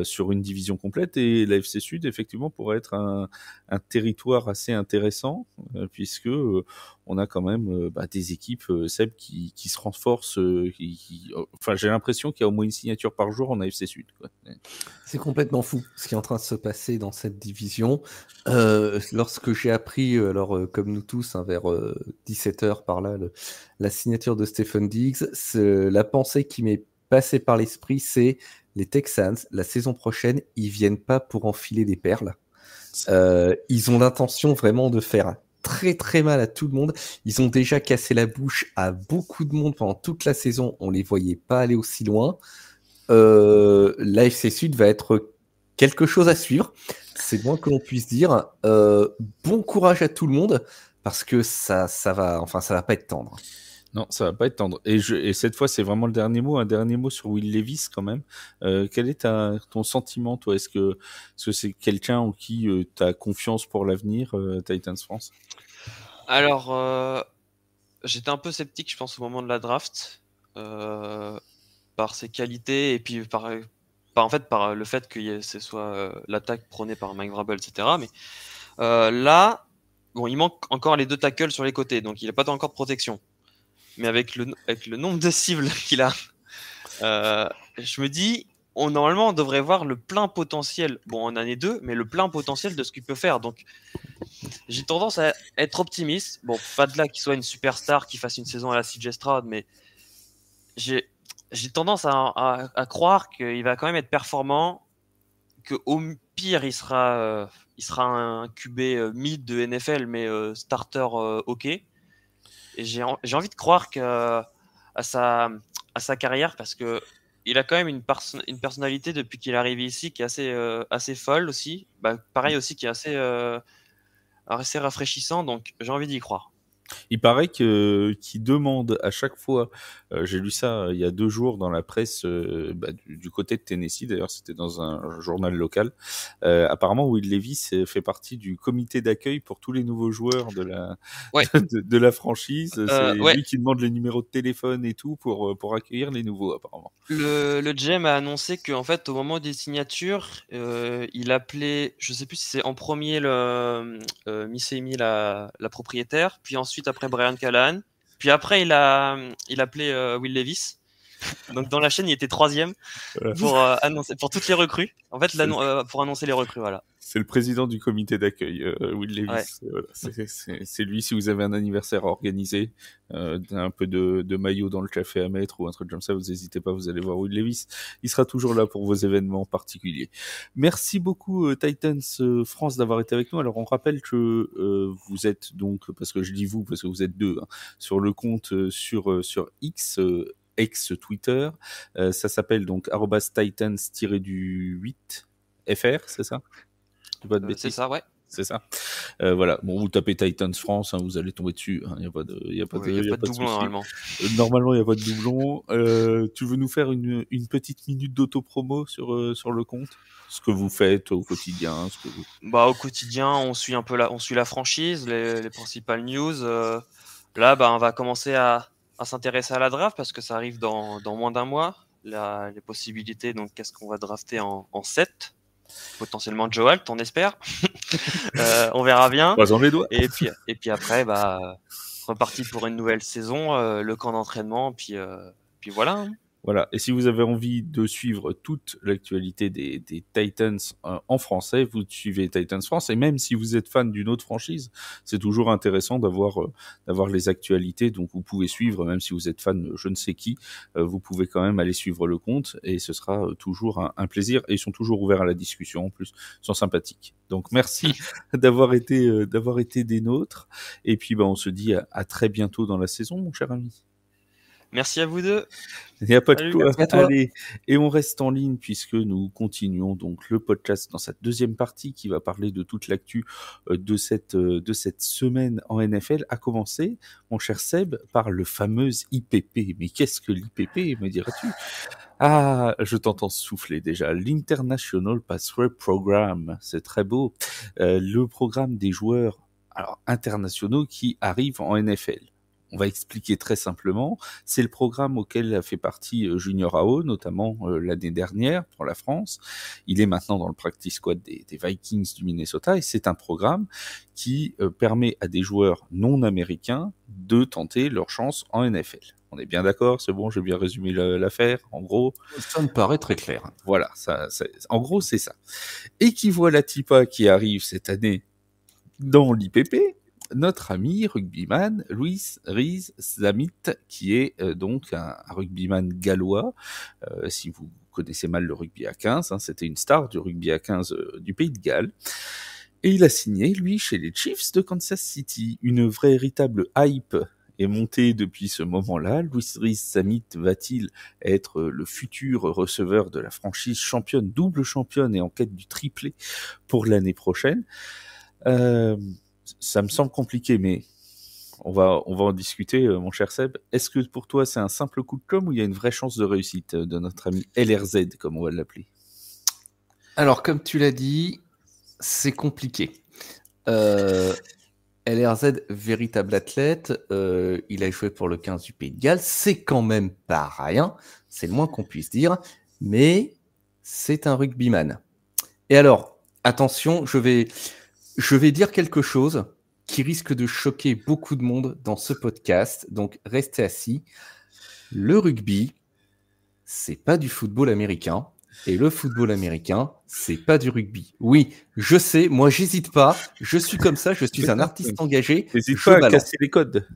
S1: sur une division complète, et la FC Sud, effectivement, pourrait être un territoire assez intéressant, puisque on a quand même des équipes, Seb, qui se renforcent, enfin j'ai l'impression qu'il y a au moins une signature par jour en AFC Sud, quoi.
S2: C'est complètement fou ce qui est en train de se passer dans cette division. Lorsque j'ai appris, comme nous tous, hein, vers 17h par là, la signature de Stephen Diggs, la pensée qui m'est passée par l'esprit, c'est les Texans, la saison prochaine, ils viennent pas pour enfiler des perles. Ils ont l'intention vraiment de faire très très mal à tout le monde. Ils ont déjà cassé la bouche à beaucoup de monde pendant toute la saison. On les voyait pas aller aussi loin. L'AFC Sud va être quelque chose à suivre. C'est moins que l'on puisse dire. Bon courage à tout le monde parce que ça va pas être tendre.
S1: Non, ça va pas être tendre. Et cette fois, c'est vraiment le dernier mot. Un dernier mot sur Will Levis, quand même. Quel est ton sentiment, toi? Est-ce que c'est quelqu'un en qui tu as confiance pour l'avenir, Titans France?
S3: Alors, j'étais un peu sceptique, je pense, au moment de la draft, par ses qualités et puis par le fait que ce soit l'attaque prônée par Mike Vrabel, etc. Mais là, bon, il manque encore les 2 tackles sur les côtés, donc il n'a pas encore de protection. Mais avec le nombre de cibles qu'il a, je me dis, normalement, on devrait voir le plein potentiel. Bon, en année 2, mais le plein potentiel de ce qu'il peut faire. Donc, j'ai tendance à être optimiste. Bon, pas de là qu'il soit une superstar, qu'il fasse une saison à la CJ Stroud, mais j'ai tendance à croire qu'il va quand même être performant, qu'au pire, il sera un QB mid de NFL, mais starter OK. Et j'ai envie de croire à sa carrière, parce que il a quand même une personnalité depuis qu'il est arrivé ici qui est assez folle aussi. Pareil aussi, qui est assez rafraîchissant, donc j'ai envie d'y croire.
S1: Il paraît qu'il demande à chaque fois, j'ai lu ça il y a 2 jours dans la presse du côté de Tennessee, d'ailleurs c'était dans un journal local, apparemment Will Levis fait partie du comité d'accueil pour tous les nouveaux joueurs de la franchise, c'est lui qui demande les numéros de téléphone et tout pour accueillir les nouveaux, apparemment.
S3: Le GM a annoncé qu'en fait, au moment des signatures, il appelait, je sais plus si c'est en premier Missemi, la propriétaire, puis ensuite après Brian Callahan, puis après il appelait Will Levis. Donc dans la chaîne, il était 3e pour annoncer pour toutes les recrues. En fait, pour annoncer les recrues, voilà.
S1: C'est le président du comité d'accueil, Will Levis. Ouais. Voilà. C'est lui. Si vous avez un anniversaire à organiser, un peu de maillot dans le café à mettre ou un truc comme ça, vous n'hésitez pas, vous allez voir Will Levis. Il sera toujours là pour vos événements particuliers. Merci beaucoup Titans France d'avoir été avec nous. Alors on rappelle que vous êtes donc, parce que je dis vous, parce que vous êtes 2, hein, sur le compte sur X. Ex-Twitter, ça s'appelle donc @titans-8 FR, c'est ça?
S3: C'est ça, ouais.
S1: C'est ça. Voilà. Bon, vous tapez Titans France, hein, vous allez tomber dessus. Il n'y a pas de
S3: doublon normalement.
S1: Normalement, il n'y a pas de doublon. Tu veux nous faire une petite minute d'auto-promo sur le compte? Ce que vous faites au quotidien,
S3: au quotidien, on suit la franchise, les principales news. Là, on va commencer à s'intéresser à la draft parce que ça arrive dans moins d'1 mois. Les possibilités, donc qu'est-ce qu'on va drafter en 7? Potentiellement Joe Alt, on espère. On verra bien.
S1: Croisons les doigts.
S3: Et puis après, reparti pour une nouvelle saison, le camp d'entraînement, puis voilà.
S1: Voilà. Et si vous avez envie de suivre toute l'actualité des Titans en français, vous suivez Titans France. Et même si vous êtes fan d'une autre franchise, c'est toujours intéressant d'avoir les actualités. Donc vous pouvez suivre, même si vous êtes fan de je ne sais qui, vous pouvez quand même aller suivre le compte et ce sera toujours un plaisir. Et ils sont toujours ouverts à la discussion en plus, ils sont sympathiques. Donc merci d'avoir été des nôtres. Et puis on se dit à très bientôt dans la saison, mon cher ami.
S3: Merci à vous deux.
S1: Il n'y a pas de
S3: Salut.
S1: quoi. Allez, et on reste en ligne puisque nous continuons donc le podcast dans sa deuxième partie qui va parler de toute l'actu de cette semaine en NFL, à commencer, mon cher Seb, par le fameux IPP. Mais qu'est-ce que l'IPP, me diras-tu? Ah, je t'entends souffler déjà. L'International Pathway Program, c'est très beau. Le programme des joueurs internationaux qui arrivent en NFL. On va expliquer très simplement. C'est le programme auquel a fait partie Junior AO, notamment l'année dernière pour la France. Il est maintenant dans le practice squad des Vikings du Minnesota et c'est un programme qui permet à des joueurs non américains de tenter leur chance en NFL. On est bien d'accord, c'est bon, j'ai bien résumé l'affaire, en gros.
S2: Ça me paraît très clair.
S1: Voilà, en gros, c'est ça. Et qui voit la TIPA qui arrive cette année dans l'IPP, notre ami rugbyman Louis Rhys-Zamit, qui est donc un rugbyman gallois. Si vous connaissez mal le rugby à 15, c'était une star du rugby à 15 du Pays de Galles. Et il a signé, lui, chez les Chiefs de Kansas City. Une véritable hype est montée depuis ce moment-là. Louis Rhys-Zamit va-t-il être le futur receveur de la franchise championne, double championne et en quête du triplé pour l'année prochaine? Ça me semble compliqué, mais on va en discuter, mon cher Seb. Est-ce que pour toi, c'est un simple coup de com' ou il y a une vraie chance de réussite de notre ami LRZ, comme on va l'appeler?
S2: Alors, comme tu l'as dit, c'est compliqué. LRZ, véritable athlète, il a joué pour le 15 du Pays de Galles, c'est quand même pas rien, c'est le moins qu'on puisse dire, mais c'est un rugbyman. Et alors, attention, je vais dire quelque chose qui risque de choquer beaucoup de monde dans ce podcast, donc restez assis. Le rugby, c'est pas du football américain. Et le football américain, c'est pas du rugby. Oui, je sais, moi j'hésite pas, je suis comme ça, je suis un artiste engagé.
S1: N'hésite pas à casser les codes.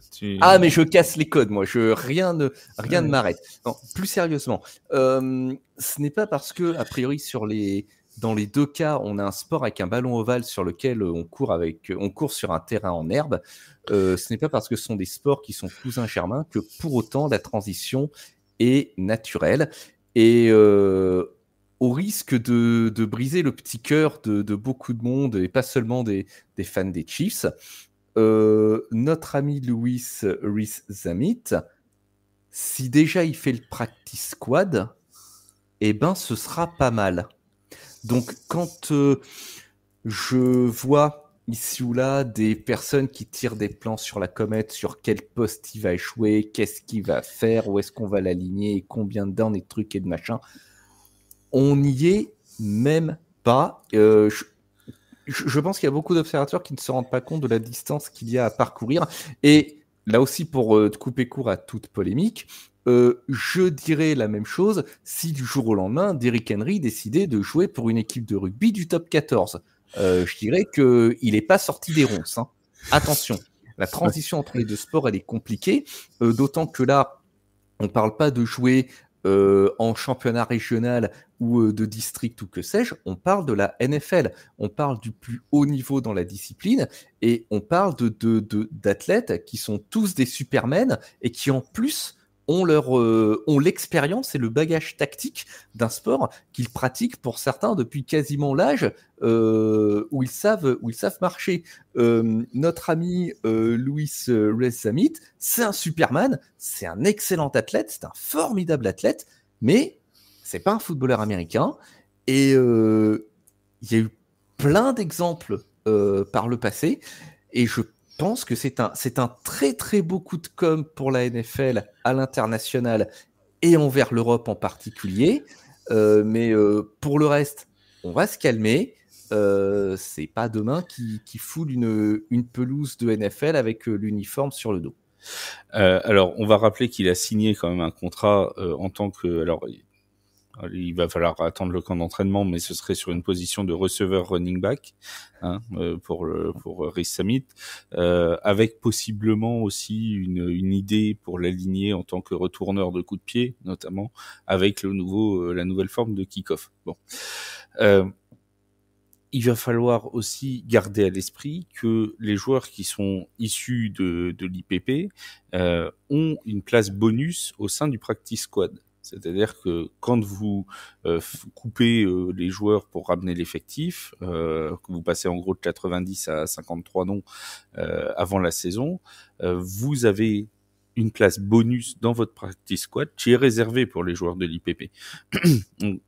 S2: Ah, mais je casse les codes, moi, rien ne m'arrête. Non, plus sérieusement, ce n'est pas parce que, a priori, dans les deux cas, on a un sport avec un ballon ovale sur lequel on court sur un terrain en herbe. Ce n'est pas parce que ce sont des sports qui sont cousins germains que pour autant la transition est naturelle. Et au risque de briser le petit cœur de beaucoup de monde, et pas seulement des fans des Chiefs, notre ami Louis Rhys-Zamit, si déjà il fait le practice squad, eh ben ce sera pas mal. Donc quand je vois ici ou là des personnes qui tirent des plans sur la comète, sur quel poste il va échouer, qu'est-ce qu'il va faire, où est-ce qu'on va l'aligner, combien de downs et de trucs et de machin, on n'y est même pas. Je pense qu'il y a beaucoup d'observateurs qui ne se rendent pas compte de la distance qu'il y a à parcourir. Et là aussi, pour couper court à toute polémique, je dirais la même chose si du jour au lendemain, Derrick Henry décidait de jouer pour une équipe de rugby du top 14. Je dirais qu'il n'est pas sorti des ronces. Hein. Attention, la transition entre les deux sports, elle est compliquée, d'autant que là, on ne parle pas de jouer en championnat régional ou de district ou que sais-je, on parle de la NFL, on parle du plus haut niveau dans la discipline et on parle d'athlètes qui sont tous des supermen et qui en plus ont l'expérience et le bagage tactique d'un sport qu'ils pratiquent pour certains depuis quasiment l'âge où ils savent marcher. Notre ami Louis Rhys-Zamit, c'est un superman, c'est un excellent athlète, c'est un formidable athlète, mais c'est pas un footballeur américain. Et il y a eu plein d'exemples par le passé, et je pense que c'est un très très beau coup de com' pour la NFL à l'international et envers l'Europe en particulier. Mais pour le reste, on va se calmer. C'est pas demain qui foule une pelouse de NFL avec l'uniforme sur le dos.
S1: Alors, on va rappeler qu'il a signé quand même un contrat en tant que... Alors, il va falloir attendre le camp d'entraînement, mais ce serait sur une position de receveur running back pour Reese Samit, avec possiblement aussi une idée pour l'aligner en tant que retourneur de coups de pied, notamment avec la nouvelle forme de kick-off. Bon. Il va falloir aussi garder à l'esprit que les joueurs qui sont issus de l'IPP ont une place bonus au sein du practice squad. C'est-à-dire que quand vous coupez les joueurs pour ramener l'effectif, que vous passez en gros de 90 à 53 noms avant la saison, vous avez une place bonus dans votre practice squad qui est réservée pour les joueurs de l'IPP.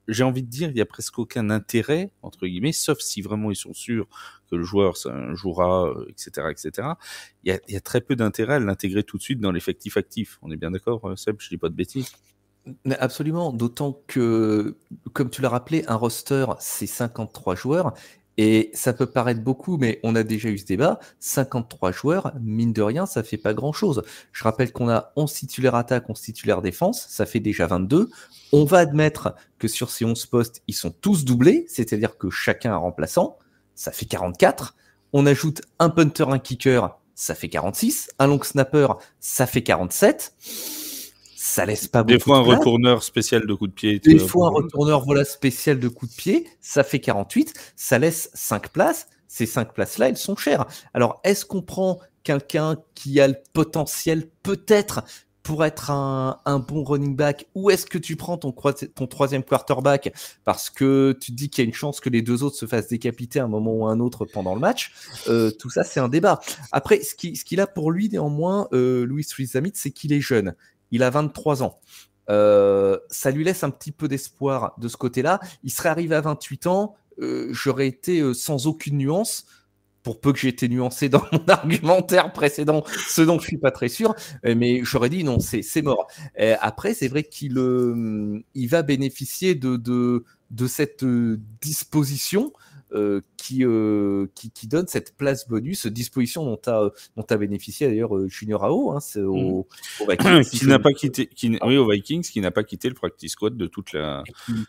S1: J'ai envie de dire, il y a presque aucun intérêt, entre guillemets, sauf si vraiment ils sont sûrs que le joueur jouera, etc., etc. Il y a très peu d'intérêt à l'intégrer tout de suite dans l'effectif actif. On est bien d'accord, Seb? Je dis pas de bêtises.
S2: Absolument, d'autant que, comme tu l'as rappelé, un roster, c'est 53 joueurs, et ça peut paraître beaucoup, mais on a déjà eu ce débat, 53 joueurs, mine de rien, ça fait pas grand-chose. Je rappelle qu'on a 11 titulaires attaque, 11 titulaires défense, ça fait déjà 22. On va admettre que sur ces 11 postes, ils sont tous doublés, c'est-à-dire que chacun a un remplaçant, ça fait 44. On ajoute un punter, un kicker, ça fait 46. Un long snapper, ça fait 47. Ça laisse pas beaucoup de place.
S1: Des fois un retourneur spécial de coup de pied.
S2: Des fois un retourneur spécial de coup de pied, ça fait 48, ça laisse 5 places. Ces 5 places-là, elles sont chères. Alors, est-ce qu'on prend quelqu'un qui a le potentiel peut-être pour être un bon running back, ou est-ce que tu prends ton troisième quarterback parce que tu te dis qu'il y a une chance que les deux autres se fassent décapiter à un moment ou à un autre pendant le match? Tout ça, c'est un débat. Après, ce qu'il a pour lui, néanmoins, Louis Rees-Zammit, c'est qu'il est jeune. Il a 23 ans. Ça lui laisse un petit peu d'espoir de ce côté-là. Il serait arrivé à 28 ans, j'aurais été sans aucune nuance, pour peu que j'ai été nuancé dans mon argumentaire précédent, ce dont je suis pas très sûr, mais j'aurais dit non, c'est mort. Après, c'est vrai qu'il il va bénéficier de cette disposition qui donne cette place bonus, disposition dont a bénéficié d'ailleurs Junior Ao, hein, c'est au
S1: Vikings, qui n'a pas quitté, aux Vikings, qui n'a pas quitté le practice squad de toute la,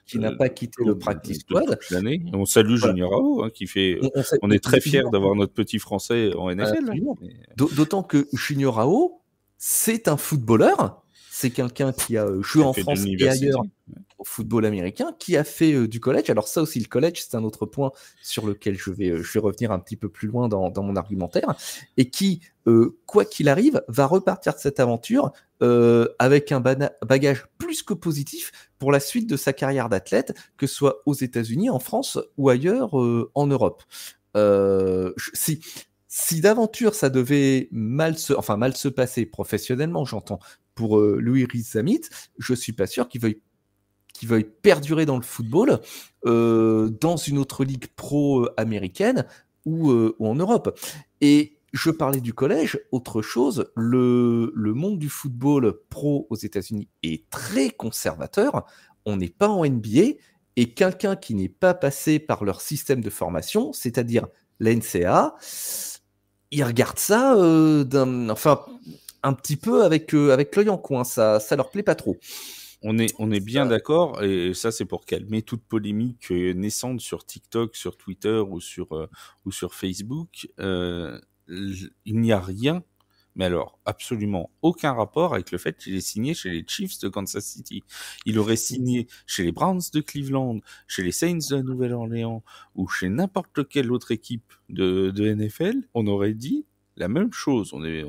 S2: qui n'a pas quitté le practice squad
S1: toute l'année. On salue Junior Ao, hein, qui fait, on est très fiers d'avoir notre petit Français en NFL.
S2: D'autant que Junior Ao, c'est un footballeur. C'est quelqu'un qui a joué en France et ailleurs au football américain, qui a fait du college. Alors ça aussi, le college, c'est un autre point sur lequel je vais revenir un petit peu plus loin dans mon argumentaire, et qui, quoi qu'il arrive, va repartir de cette aventure avec un bagage plus que positif pour la suite de sa carrière d'athlète, que ce soit aux États-Unis, en France ou ailleurs en Europe. Si d'aventure ça devait mal se passer professionnellement, j'entends, pour Louis Rees-Zammit, je suis pas sûr qu'il veuille perdurer dans le football dans une autre ligue pro américaine ou en Europe. Et je parlais du collège, autre chose, le monde du football pro aux États-Unis est très conservateur. On n'est pas en NBA, et quelqu'un qui n'est pas passé par leur système de formation, c'est-à-dire la NCAA, il regarde ça un petit peu avec l'œil en coin, ça leur plaît pas trop.
S1: On est bien d'accord, et ça c'est pour calmer toute polémique naissante sur TikTok, sur Twitter ou sur Facebook. Il n'y a rien, mais alors absolument aucun rapport avec le fait qu'il ait signé chez les Chiefs de Kansas City. Il aurait signé chez les Browns de Cleveland, chez les Saints de la Nouvelle-Orléans ou chez n'importe quelle autre équipe de NFL, on aurait dit la même chose. On est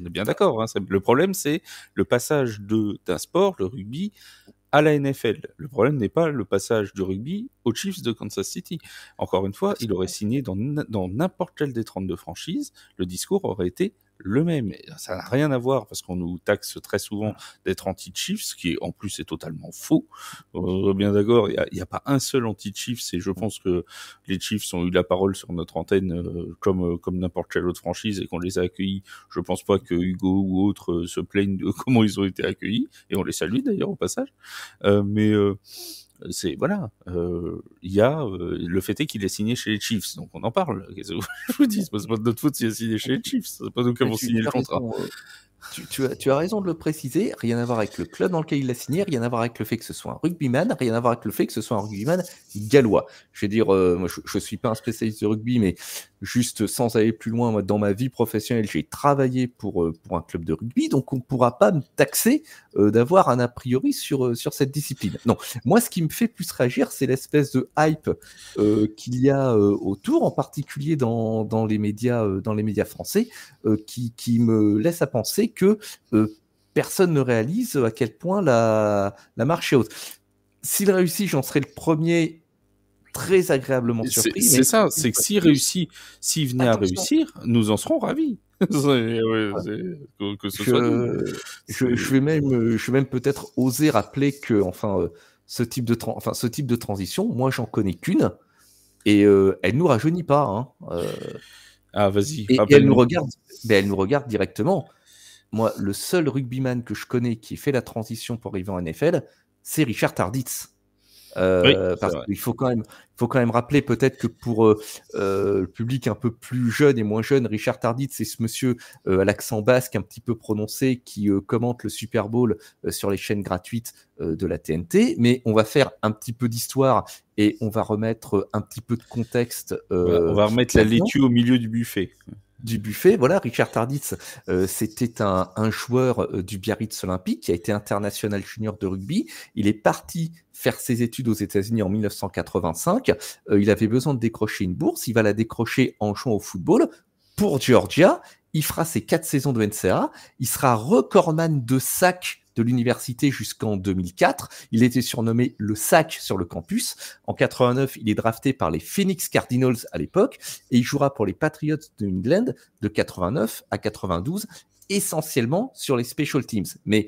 S1: bien d'accord. Hein. Le problème, c'est le passage d'un sport, le rugby, à la NFL. Le problème n'est pas le passage du rugby aux Chiefs de Kansas City. Encore une fois, il aurait signé dans n'importe quelle des 32 franchises, le discours aurait été le même. Ça n'a rien à voir parce qu'on nous taxe très souvent d'être anti-Chiefs, ce qui en plus est totalement faux. Bien d'accord, il n'y a pas un seul anti-Chiefs, et je pense que les Chiefs ont eu la parole sur notre antenne comme n'importe quelle autre franchise, et qu'on les a accueillis. Je pense pas que Hugo ou autres se plaignent de comment ils ont été accueillis, et on les salue d'ailleurs au passage. C'est voilà, il y a le fait est qu'il est signé chez les Chiefs, donc on en parle. Qu'est-ce que je vous dis, c'est pas de notre faute s'il est signé chez les Chiefs, c'est pas nous qui avons signé le contrat.
S2: Tu as raison de le préciser, rien à voir avec le club dans lequel il a signé, rien à voir avec le fait que ce soit un rugbyman, rien à voir avec le fait que ce soit un rugbyman gallois. Je veux dire, moi je suis pas un spécialiste de rugby, mais juste sans aller plus loin, moi, dans ma vie professionnelle, j'ai travaillé pour un club de rugby, donc on ne pourra pas me taxer d'avoir un a priori sur cette discipline. Non, moi ce qui me fait plus réagir, c'est l'espèce de hype qu'il y a autour, en particulier dans les médias français, qui me laisse à penser que personne ne réalise à quel point la marche est haute. S'il réussit, j'en serai le premier très agréablement surpris.
S1: C'est ça, c'est que s'il venait à réussir, nous en serons ravis. Que ce soit nous.
S2: Je vais même peut-être oser rappeler que ce type de transition, moi j'en connais qu'une et elle nous rajeunit pas.
S1: Ah vas-y.
S2: Et elle nous regarde directement. Moi, le seul rugbyman que je connais qui fait la transition pour arriver en NFL, c'est Richard Tarditz. Parce qu'il faut quand même rappeler peut-être que pour le public un peu plus jeune et moins jeune, Richard Tarditz, c'est ce monsieur à l'accent basque un petit peu prononcé qui commente le Super Bowl sur les chaînes gratuites de la TNT. Mais on va faire un petit peu d'histoire et on va remettre un petit peu de contexte.
S1: On va remettre la laitue au milieu du buffet.
S2: Voilà, Richard Tarditz, c'était un joueur du Biarritz Olympique qui a été international junior de rugby. Il est parti faire ses études aux États-Unis en 1985. Il avait besoin de décrocher une bourse. Il va la décrocher en jouant au football pour Georgia. Il fera ses 4 saisons de NCAA. Il sera recordman de sacs de l'université jusqu'en 2004. Il était surnommé le sac sur le campus. En 89, il est drafté par les Phoenix Cardinals à l'époque et il jouera pour les Patriots de New England de 89 à 92, essentiellement sur les special teams. Mais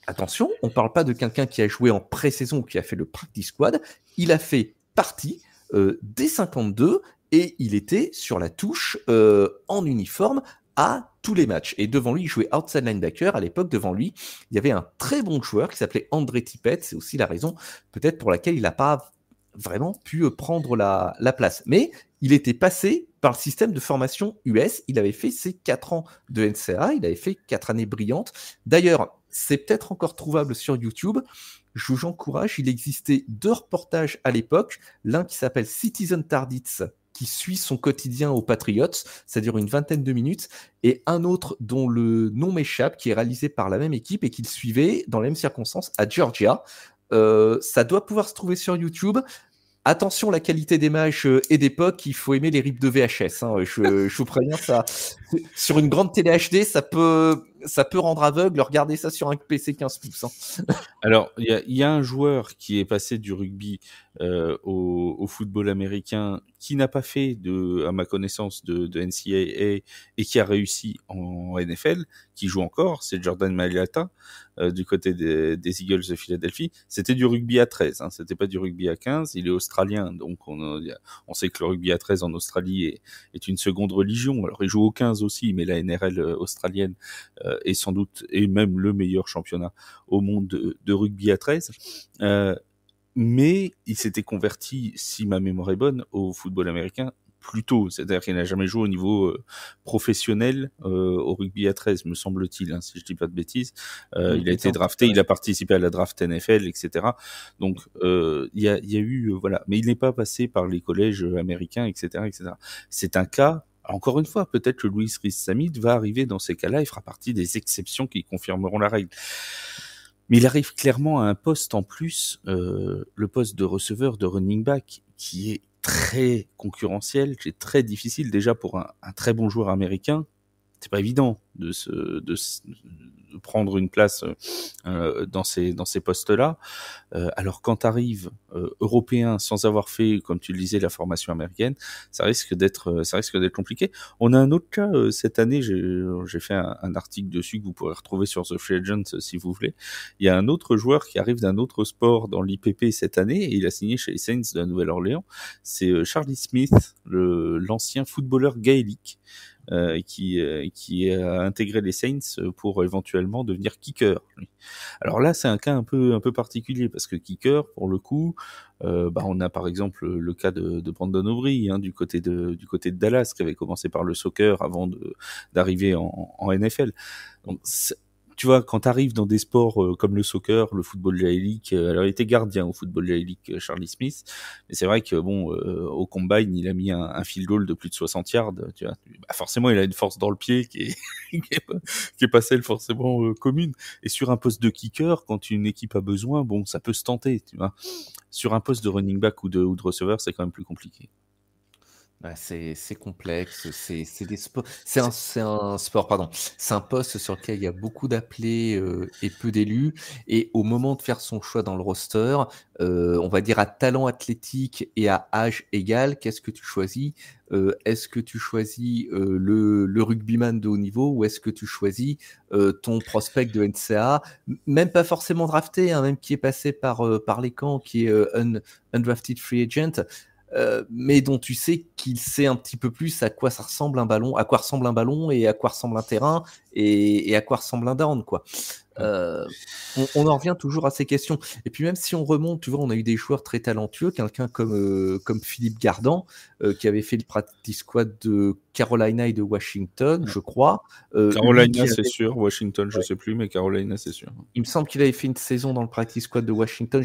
S2: attention, on ne parle pas de quelqu'un qui a joué en pré-saison ou qui a fait le practice squad. Il a fait partie dès 52 et il était sur la touche en uniforme à tous les matchs. Et devant lui, il jouait outside linebacker. À l'époque, devant lui, il y avait un très bon joueur qui s'appelait André Tippett. C'est aussi la raison peut-être pour laquelle il n'a pas vraiment pu prendre la place. Mais il était passé par le système de formation US. Il avait fait ses 4 ans de NCAA. Il avait fait 4 années brillantes. D'ailleurs, c'est peut-être encore trouvable sur YouTube. Je vous encourage. Il existait 2 reportages à l'époque. L'un qui s'appelle Citizen Tarditz, qui suit son quotidien aux Patriots, c'est-à-dire une vingtaine de minutes, et un autre dont le nom m'échappe, qui est réalisé par la même équipe et qu'il suivait dans les mêmes circonstances à Georgia. Ça doit pouvoir se trouver sur YouTube. Attention, la qualité des images et d'époque, il faut aimer les rips de VHS. Je vous préviens, ça, sur une grande télé HD, ça peut rendre aveugle. Regardez ça sur un PC 15 pouces.
S1: Alors, il y a un joueur qui est passé du rugby au football américain, qui n'a pas fait, à ma connaissance, de NCAA et qui a réussi en NFL, qui joue encore, c'est Jordan Mailata, du côté des Eagles de Philadelphie. C'était du rugby à 13, c'était pas du rugby à 15. Il est australien, donc on sait que le rugby à 13 en Australie est une seconde religion. Alors, il joue au 15 aussi, mais la NRL australienne est sans doute, et même le meilleur championnat au monde de rugby à 13. Mais il s'était converti, si ma mémoire est bonne, au football américain plus tôt. C'est-à-dire qu'il n'a jamais joué au niveau professionnel au rugby à 13, me semble-t-il, si je dis pas de bêtises. Il a été drafté, il a participé à la draft NFL, etc. Donc, il y a eu, voilà. Mais il n'est pas passé par les collèges américains, etc., etc. C'est un cas. Encore une fois, peut-être que Louis Rees-Zammit va arriver dans ces cas-là et fera partie des exceptions qui confirmeront la règle. Mais il arrive clairement à un poste en plus, le poste de receveur, de running back, qui est très concurrentiel, qui est très difficile déjà pour un très bon joueur américain. C'est pas évident de prendre une place dans ces postes-là. Alors quand t'arrives européen sans avoir fait, comme tu le disais, la formation américaine, ça risque d'être compliqué. On a un autre cas cette année. J'ai fait un article dessus que vous pourrez retrouver sur The Free Agent si vous voulez. Il y a un autre joueur qui arrive d'un autre sport dans l'IPP cette année et il a signé chez les Saints de la Nouvelle-Orléans. C'est Charlie Smith, l'ancien footballeur gaélique. qui a intégré les Saints pour éventuellement devenir kicker. Lui. Alors là, c'est un cas un peu particulier parce que kicker, pour le coup, on a par exemple le cas de Brandon Aubrey du côté de Dallas, qui avait commencé par le soccer avant d'arriver en NFL. Donc tu vois, quand tu arrives dans des sports comme le soccer, le football gaélique, alors il était gardien au football gaélique, Charlie Smith, mais c'est vrai que au combine, il a mis un field goal de plus de 60 yards, tu vois. Forcément, il a une force dans le pied qui est pas celle forcément commune. Et sur un poste de kicker, quand une équipe a besoin, ça peut se tenter, tu vois. Sur un poste de running back ou de receveur, c'est quand même plus compliqué.
S2: C'est complexe, c'est des sports, c'est un sport, pardon, c'est un poste sur lequel il y a beaucoup d'appelés et peu d'élus. Et au moment de faire son choix dans le roster, on va dire à talent athlétique et à âge égal, qu'est-ce que tu choisis? Est-ce que tu choisis le rugbyman de haut niveau ou est-ce que tu choisis ton prospect de NCAA, même pas forcément drafté, même qui est passé par les camps, qui est undrafted free agent? Mais dont tu sais qu'il sait un petit peu plus à quoi ça ressemble un ballon, à quoi ressemble un ballon et à quoi ressemble un terrain et à quoi ressemble un down, quoi. On en revient toujours à ces questions. Et puis même si on remonte, tu vois, on a eu des joueurs très talentueux, quelqu'un comme Philippe Gardan, qui avait fait le practice squad de Carolina et de Washington, je crois.
S1: Carolina, c'est sûr. Washington, je sais plus, mais Carolina, c'est sûr.
S2: Il me semble qu'il avait fait une saison dans le practice squad de Washington.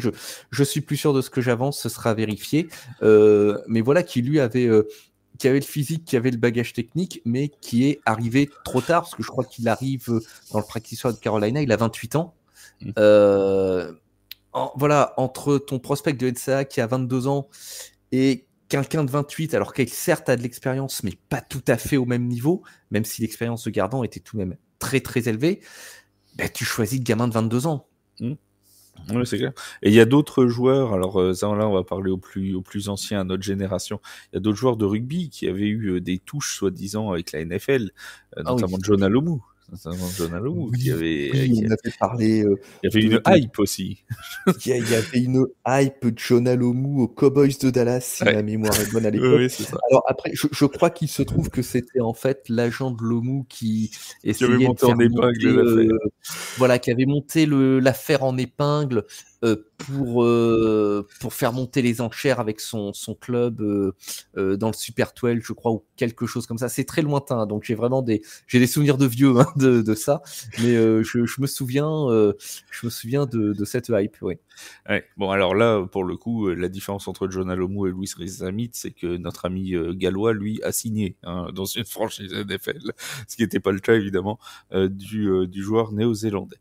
S2: Je suis plus sûr de ce que j'avance, ce sera vérifié. Mais voilà, qui lui avait le physique, qui avait le bagage technique, mais qui est arrivé trop tard, parce que je crois qu'il arrive dans le practice squad de Carolina, il a 28 ans. Voilà, entre ton prospect de NCAA qui a 22 ans et quelqu'un de 28, alors qu'il certes a de l'expérience, mais pas tout à fait au même niveau, même si l'expérience de Gardan était tout de même très très élevée, tu choisis le gamin de 22 ans.
S1: Oui, c'est clair. Et il y a d'autres joueurs, alors ça là on va parler aux plus anciens, à notre génération, il y a d'autres joueurs de rugby qui avaient eu des touches soi-disant avec la NFL, notamment John Alomou. Qui avait
S2: parlé.
S1: Il y avait une hype aussi.
S2: Il y avait une hype de John Alomou aux Cowboys de Dallas, si ma mémoire est bonne à l'époque.
S1: Oui, c'est ça.
S2: Alors après, je crois qu'il se trouve que c'était en fait l'agent de Lomou qui essayait
S1: avait monté
S2: de faire
S1: en épingle l'affaire.
S2: Voilà, qui avait monté l'affaire en épingle pour faire monter les enchères avec son club dans le Super 12, je crois, ou quelque chose comme ça. C'est très lointain, donc j'ai vraiment des souvenirs de vieux de ça, mais je me souviens de cette hype, oui.
S1: Ouais. Bon, alors là, pour le coup, la différence entre John Alomou et Louis Rees-Zammit, c'est que notre ami gallois, lui, a signé dans une franchise NFL, ce qui n'était pas le cas, évidemment, du joueur néo-zélandais.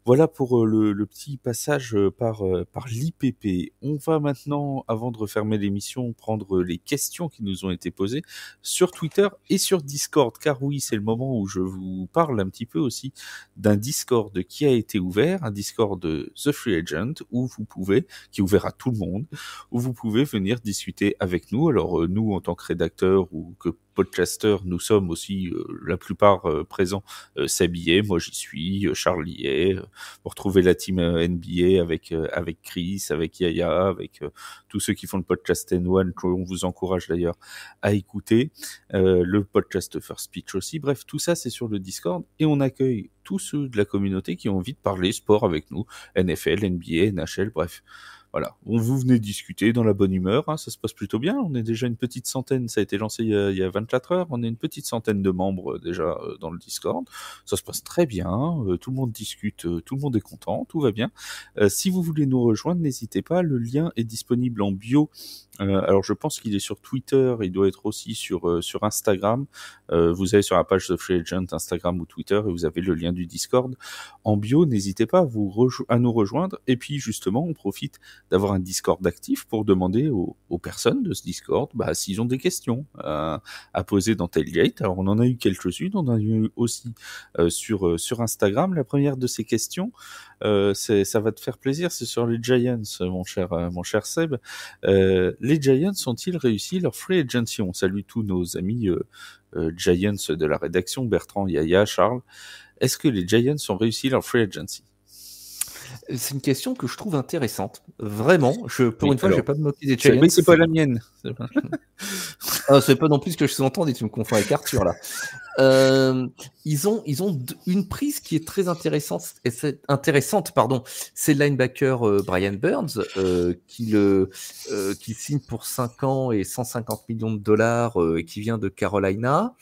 S1: Voilà pour le petit passage par l'IPP. On va maintenant, avant de refermer l'émission, prendre les questions qui nous ont été posées sur Twitter et sur Discord, car oui, c'est le moment où je vous parle un petit peu aussi d'un Discord qui a été ouvert, un Discord de The Free Agent, qui est ouvert à tout le monde, où vous pouvez venir discuter avec nous. Alors nous, en tant que rédacteurs ou que podcasters, nous sommes aussi la plupart présents. Seb y est, moi j'y suis, Charles y est. Vous retrouvez la team NBA avec Chris, avec Yaya, avec tous ceux qui font le podcast N1, qu'on vous encourage d'ailleurs à écouter. Le podcast First Speech aussi. Bref, tout ça c'est sur le Discord et on accueille tous ceux de la communauté qui ont envie de parler sport avec nous, NFL, NBA, NHL, bref. Voilà, vous venez discuter dans la bonne humeur, ça se passe plutôt bien. On est déjà une petite centaine, ça a été lancé il y a 24 heures, on est une petite centaine de membres déjà dans le Discord. Ça se passe très bien, tout le monde discute, tout le monde est content, tout va bien. Si vous voulez nous rejoindre, n'hésitez pas, le lien est disponible en bio. Alors je pense qu'il est sur Twitter, il doit être aussi sur Instagram. Vous allez sur la page The Free Agent, Instagram ou Twitter et vous avez le lien du Discord en bio. N'hésitez pas à nous rejoindre. Et puis justement, on profite d'avoir un Discord actif pour demander aux personnes de ce Discord s'ils ont des questions à poser dans Tailgate. Alors on en a eu quelques-unes, on en a eu aussi sur Instagram. La première de ces questions, ça va te faire plaisir, c'est sur les Giants, mon cher Seb. Les Giants ont-ils réussi leur free agency? On salue tous nos amis Giants de la rédaction, Bertrand, Yaya, Charles. Est-ce que les Giants ont réussi leur free agency?
S2: C'est une question que je trouve intéressante. Vraiment, une fois, je vais pas me moquer des Giants.
S1: Mais c'est pas la mienne.
S2: C'est pas non plus ce que je sous-entends, et tu me confonds avec Arthur là. Ils ont une prise qui est très intéressante, pardon. C'est le linebacker Brian Burns qui signe pour 5 ans et 150 millions de dollars, qui vient de Carolina.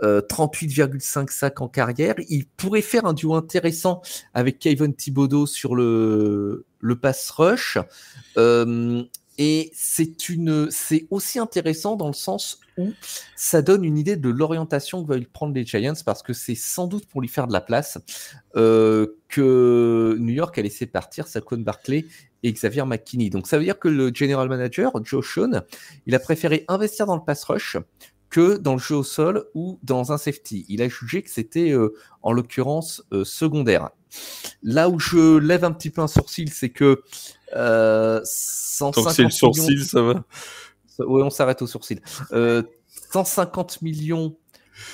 S2: 38,5 sacs en carrière. Il pourrait faire un duo intéressant avec Kayvon Thibodeau sur le pass rush. Et c'est aussi intéressant dans le sens où ça donne une idée de l'orientation que veulent prendre les Giants, parce que c'est sans doute pour lui faire de la place que New York a laissé partir Saquon Barkley et Xavier McKinney. Donc ça veut dire que le general manager, Joe Schoen, il a préféré investir dans le pass rush que dans le jeu au sol ou dans un safety. Il a jugé que c'était, en l'occurrence, secondaire. Là où je lève un petit peu un sourcil, c'est que 150
S1: Tant que c'est le sourcil,
S2: millions...
S1: ça va.
S2: Oui, on s'arrête au sourcil. 150 millions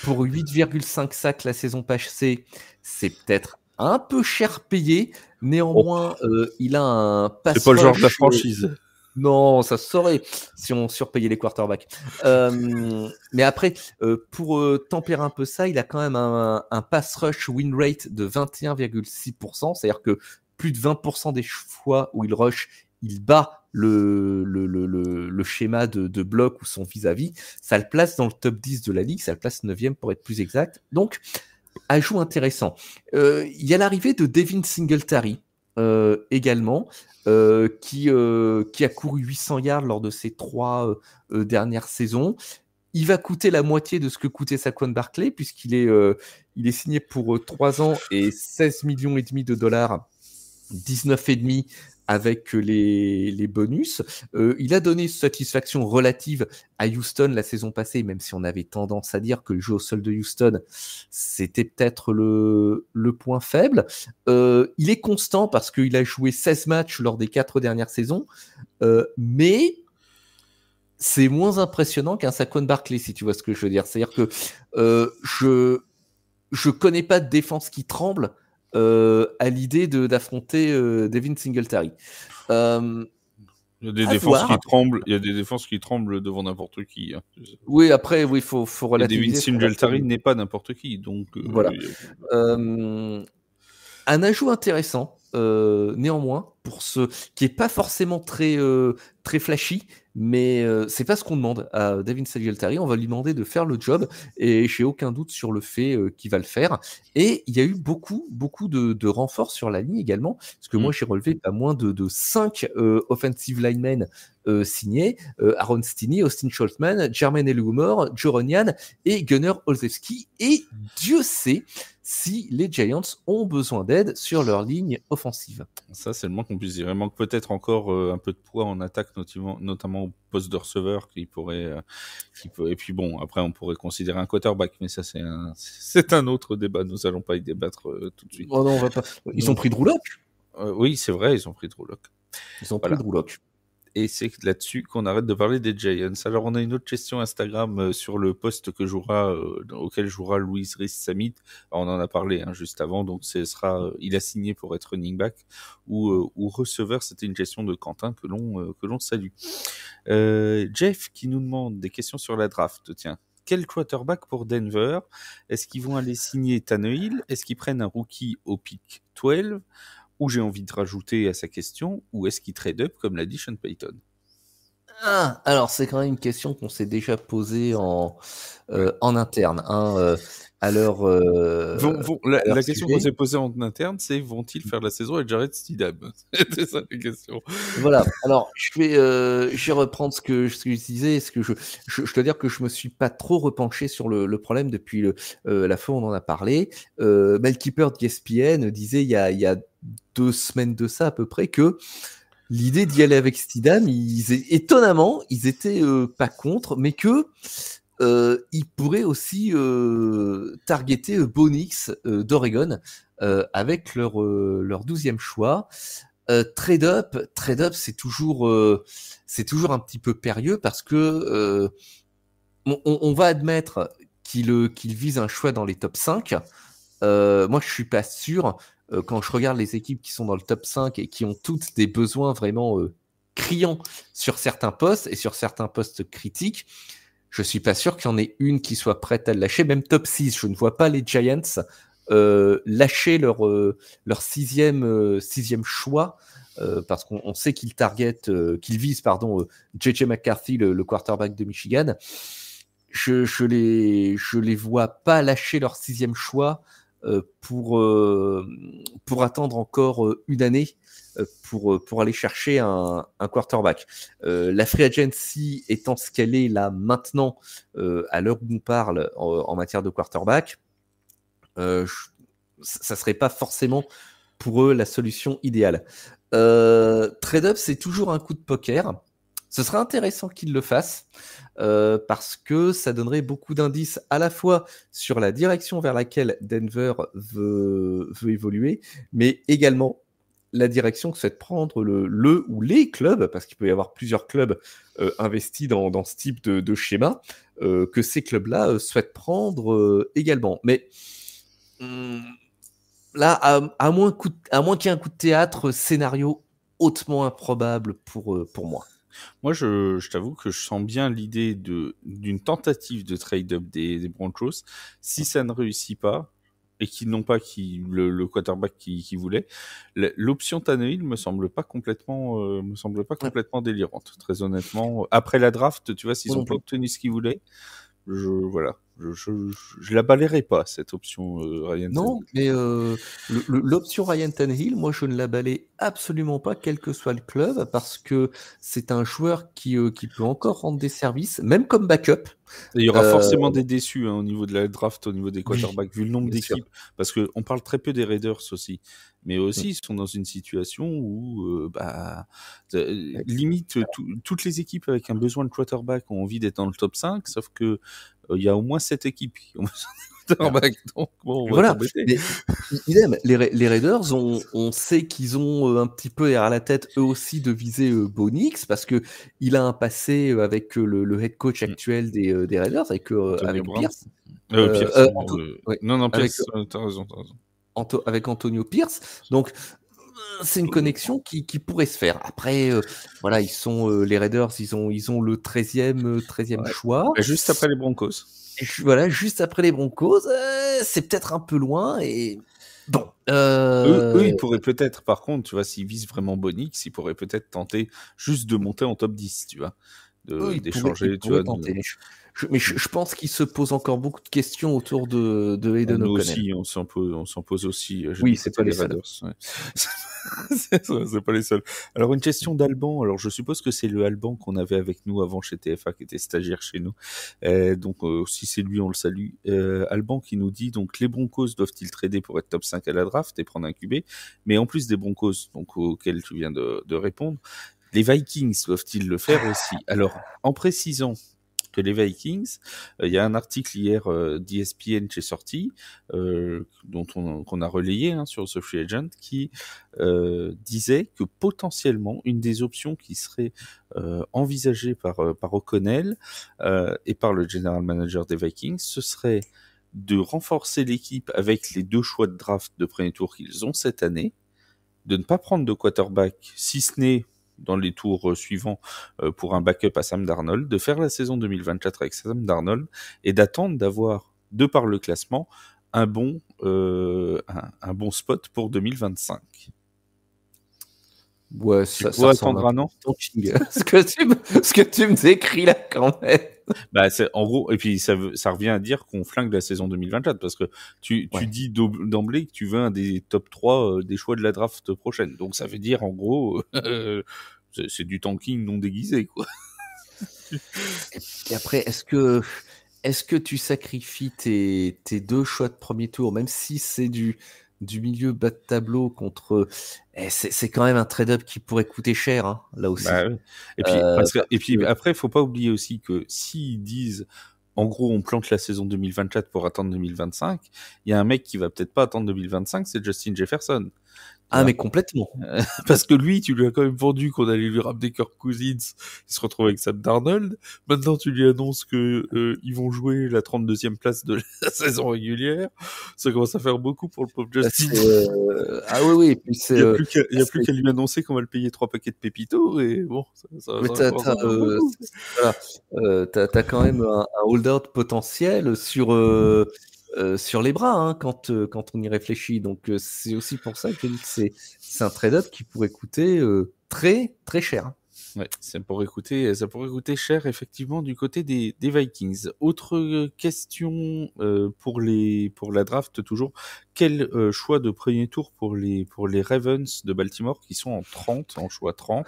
S2: pour 8,5 sacs la saison passée, c'est peut-être un peu cher payé. Néanmoins, il a un pass
S1: C'est pas le genre de la
S2: rush,
S1: franchise.
S2: Non, ça se saurait si on surpayait les quarterbacks. Mais après, pour tempérer un peu ça, il a quand même un pass rush win rate de 21,6%. C'est-à-dire que plus de 20% des fois où il rush, il bat le schéma de bloc ou son vis-à-vis. Ça le place dans le top 10 de la ligue. Ça le place 9e pour être plus exact. Donc, ajout intéressant. Il y a l'arrivée de Devin Singletary également. Qui a couru 800 yards lors de ses 3 dernières saisons. Il va coûter la moitié de ce que coûtait Saquon Barkley, puisqu'il est signé pour 3 ans et 16 millions et demi de dollars, 19,5 avec les bonus. Il a donné satisfaction relative à Houston la saison passée, même si on avait tendance à dire que le jeu au sol de Houston, c'était peut-être le point faible. Il est constant parce qu'il a joué 16 matchs lors des 4 dernières saisons, mais c'est moins impressionnant qu'un Saquon Barkley, si tu vois ce que je veux dire. C'est-à-dire que je connais pas de défense qui tremble à l'idée d'affronter Devin Singletary. Il
S1: y a des défenses qui tremblent. Il y a des défenses qui tremblent devant n'importe qui. Hein.
S2: Oui, après, oui, faut relativiser.
S1: Devin Singletary n'est pas n'importe qui, donc
S2: voilà. Un ajout intéressant, néanmoins, pour ce qui est pas forcément très flashy, mais c'est pas ce qu'on demande à Devin Singletary. On va lui demander de faire le job, et j'ai aucun doute sur le fait qu'il va le faire. Et il y a eu beaucoup de renforts sur la ligne également, parce que moi j'ai relevé pas moins de 5 offensive linemen signés, Aaron Stinney, Austin Schultzman, Jermaine Eluomor, Joe Runyan et Gunnar Olszewski. Et Dieu sait si les Giants ont besoin d'aide sur leur ligne offensive.
S1: Ça, c'est le moins qu'on puisse dire. Il manque peut-être encore un peu de poids en attaque, notamment au poste de receveur, qui pourrait... Et puis bon, après, on pourrait considérer un quarterback, mais ça, c'est un autre débat. Nous n'allons pas y débattre tout de suite.
S2: Oh non, on va pas. Ils ont pris Drew Lock.
S1: Oui, c'est vrai, ils ont pris Drew Lock.
S2: Pris Drew Lock.
S1: Et c'est là-dessus qu'on arrête de parler des Giants. Alors, on a une autre question Instagram sur le poste auquel jouera Louis Rees-Samit. On en a parlé juste avant, donc il a signé pour être running back ou receveur. C'était une question de Quentin que l'on salue. Jeff qui nous demande des questions sur la draft. Tiens, quel quarterback pour Denver? Est-ce qu'ils vont aller signer Tannehill? Est-ce qu'ils prennent un rookie au pick 12? Ou j'ai envie de rajouter à sa question, ou est-ce qu'il trade up, comme l'a dit Sean Payton?
S2: Alors, c'est quand même une question qu'on s'est déjà posée en interne. Alors,
S1: la question qu'on s'est posée en interne, c'est vont-ils faire la saison avec Jarrett Stidham? C'était ça la question.
S2: Voilà. Alors, je vais reprendre ce que je disais. Je dois dire que je me suis pas trop repenché sur le problème depuis la fois où on en a parlé. Mel Kiper d'ESPN disait il y a 2 semaines de ça à peu près que l'idée d'y aller avec Stidham, étonnamment, ils étaient pas contre, mais que ils pourraient aussi targeter Bonix d'Oregon avec leur 12e choix. Trade up, c'est toujours un petit peu périlleux parce que on va admettre qu'il vise un choix dans les top 5. Moi, je suis pas sûr. Quand je regarde les équipes qui sont dans le top 5 et qui ont toutes des besoins vraiment criants sur certains postes et sur certains postes critiques, je suis pas sûr qu'il y en ait une qui soit prête à le lâcher. Même top 6, je ne vois pas les Giants lâcher leur sixième choix. Parce qu'on sait qu'ils visent JJ McCarthy, le quarterback de Michigan. Je les vois pas lâcher leur sixième choix pour attendre encore une année pour aller chercher un quarterback. La free agency étant ce qu'elle est là maintenant, à l'heure où on parle en matière de quarterback, ça serait pas forcément pour eux la solution idéale. Trade-up, c'est toujours un coup de poker. Ce serait intéressant qu'ils le fassent parce que ça donnerait beaucoup d'indices à la fois sur la direction vers laquelle Denver veut évoluer, mais également la direction que souhaite prendre le ou les clubs, parce qu'il peut y avoir plusieurs clubs investis dans ce type de schéma, que ces clubs-là souhaitent prendre également. Mais là, à moins qu'il y ait un coup de théâtre, scénario hautement improbable pour moi.
S1: Moi, je t'avoue que je sens bien l'idée d'une tentative de trade-up des Broncos. Si ça ne réussit pas, et qu'ils n'ont pas le quarterback qu'ils voulaient, l'option Tannehill me semble pas complètement délirante, très honnêtement. Après la draft, tu vois, s'ils n'ont pas obtenu ce qu'ils voulaient, je la balayerai pas, cette option Ryan Tannehill.
S2: Non, mais l'option Ryan Tannehill, moi je ne la balaye absolument pas, quel que soit le club, parce que c'est un joueur qui peut encore rendre des services, même comme backup.
S1: Et il y aura forcément des déçus au niveau de la draft, au niveau des quarterbacks, vu le nombre d'équipes. Parce qu'on parle très peu des Raiders aussi. Mais aussi, ils sont dans une situation où, limite, toutes les équipes avec un besoin de quarterback ont envie d'être dans le top 5, sauf que il y a au moins 7 équipes qui ont besoin de quarterback. Donc, bon,
S2: voilà. Les Raiders, on sait qu'ils ont un petit peu à la tête, eux aussi, de viser Bo Nix, parce que il a un passé avec le head coach actuel des Raiders, avec Pierce.
S1: Non, Pierce, t'as raison.
S2: Avec Antonio Pierce. Donc, c'est une connexion qui pourrait se faire. Après, voilà, ils sont les Raiders, ils ont le 13e choix.
S1: Juste après les Broncos.
S2: Et voilà, juste après les Broncos, c'est peut-être un peu loin. Et bon,
S1: eux, ils pourraient peut-être, par contre, tu vois, s'ils visent vraiment Bonix, ils pourraient peut-être tenter juste de monter en top 10, tu vois, d'échanger, tu vois.
S2: Mais je pense qu'il se pose encore beaucoup de questions autour de Hayden O'Connell.
S1: Nous aussi, on s'en pose aussi.
S2: Oui, c'est pas les
S1: Raiders. Ouais. c'est pas les seuls. Alors, une question d'Alban. Alors, je suppose que c'est le Alban qu'on avait avec nous avant chez TFA, qui était stagiaire chez nous. Donc, si c'est lui, on le salue. Alban qui nous dit, donc, les Broncos doivent-ils trader pour être top 5 à la draft et prendre un QB? Mais en plus des Broncos, donc, auxquels tu viens de répondre, les Vikings doivent-ils le faire aussi? Alors, en précisant que les Vikings, il y a un article hier d'ESPN qui est sorti, qu'on a relayé sur The Free Agent, qui disait que potentiellement une des options qui serait envisagée par O'Connell et par le general manager des Vikings, ce serait de renforcer l'équipe avec les 2 choix de draft de premier tour qu'ils ont cette année, de ne pas prendre de quarterback, si ce n'est dans les tours suivants pour un backup à Sam Darnold, de faire la saison 2024 avec Sam Darnold et d'attendre d'avoir, de par le classement, un bon spot pour 2025.
S2: Ouais, ça
S1: attendre un an.
S2: Ce que tu me décris là quand même.
S1: Bah, c'est en gros, et puis ça revient à dire qu'on flingue la saison 2024 parce que tu dis d'emblée que tu veux un des top 3 des choix de la draft prochaine. Donc ça veut dire en gros c'est du tanking non déguisé, quoi.
S2: Et après, est-ce que tu sacrifies tes 2 choix de premier tour, même si c'est du milieu bas de tableau contre, c'est quand même un trade-up qui pourrait coûter cher, là aussi.
S1: Bah, oui. Et puis après, faut pas oublier aussi que s'ils disent, en gros, on plante la saison 2024 pour attendre 2025, il y a un mec qui va peut-être pas attendre 2025, c'est Justin Jefferson.
S2: Ah, mais complètement.
S1: Parce que lui, tu lui as quand même vendu qu'on allait lui ramener Kirk Cousins, il se retrouve avec Sam Darnold. Maintenant, tu lui annonces que ils vont jouer la 32e place de la saison régulière. Ça commence à faire beaucoup pour le pauvre Justin.
S2: Ah oui, et puis
S1: il y a plus qu'à lui annoncer qu'on va le payer 3 paquets de Pépito et bon,
S2: t'as quand même un hold-out potentiel sur les bras, hein, quand on y réfléchit. Donc c'est aussi pour ça que je dis que c'est un trade-up qui pourrait coûter très très cher.
S1: Ouais, ça pourrait coûter cher effectivement du côté des Vikings. Autre question pour la draft toujours. Quel choix de premier tour pour les Ravens de Baltimore qui sont en choix 30.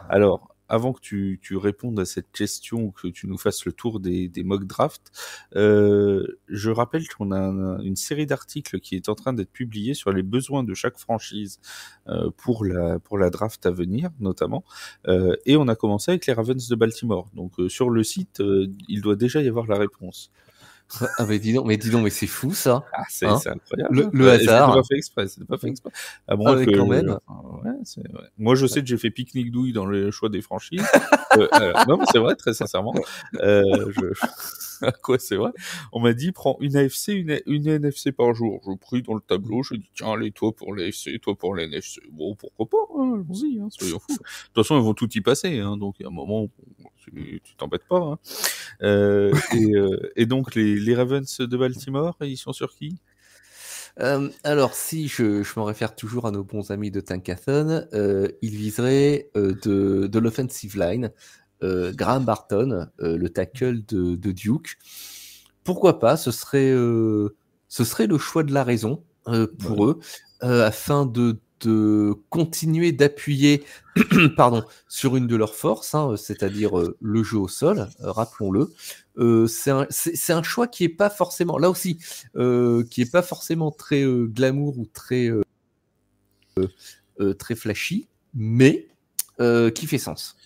S1: Alors, avant que tu répondes à cette question ou que tu nous fasses le tour des mock drafts, je rappelle qu'on a une série d'articles qui est en train d'être publiée sur les besoins de chaque franchise pour la draft à venir, notamment. Et on a commencé avec les Ravens de Baltimore. Donc sur le site, il doit déjà y avoir la réponse.
S2: Ah mais dis donc, mais c'est fou ça.
S1: Ah, c'est incroyable.
S2: Le hasard.
S1: C'est pas fait exprès. Ah bon,
S2: quand même.
S1: Ouais, moi, je sais que j'ai fait pique-nique douille dans le choix des franchises. Non, mais c'est vrai, très sincèrement. Quoi, c'est vrai. On m'a dit, prends une AFC, une NFC par jour. Je pris dans le tableau, je dis, tiens, allez, toi pour l'AFC, toi pour la NFC. Bon, pourquoi pas, hein, allons-y, hein, soyons fous. De toute façon, ils vont tout y passer, hein, donc il y a un moment, tu t'embêtes pas, hein. Et donc, les Ravens de Baltimore, ils sont sur qui?
S2: Alors, si je m'en réfère toujours à nos bons amis de Tankathon, ils viseraient de l'offensive line Graham Barton, le tackle de Duke. Pourquoi pas? Ce serait le choix de la raison pour eux, afin de continuer d'appuyer sur une de leurs forces, hein, c'est-à-dire le jeu au sol, rappelons-le. C'est un choix qui est pas forcément, là aussi, qui est pas forcément très glamour ou très flashy, mais qui fait sens.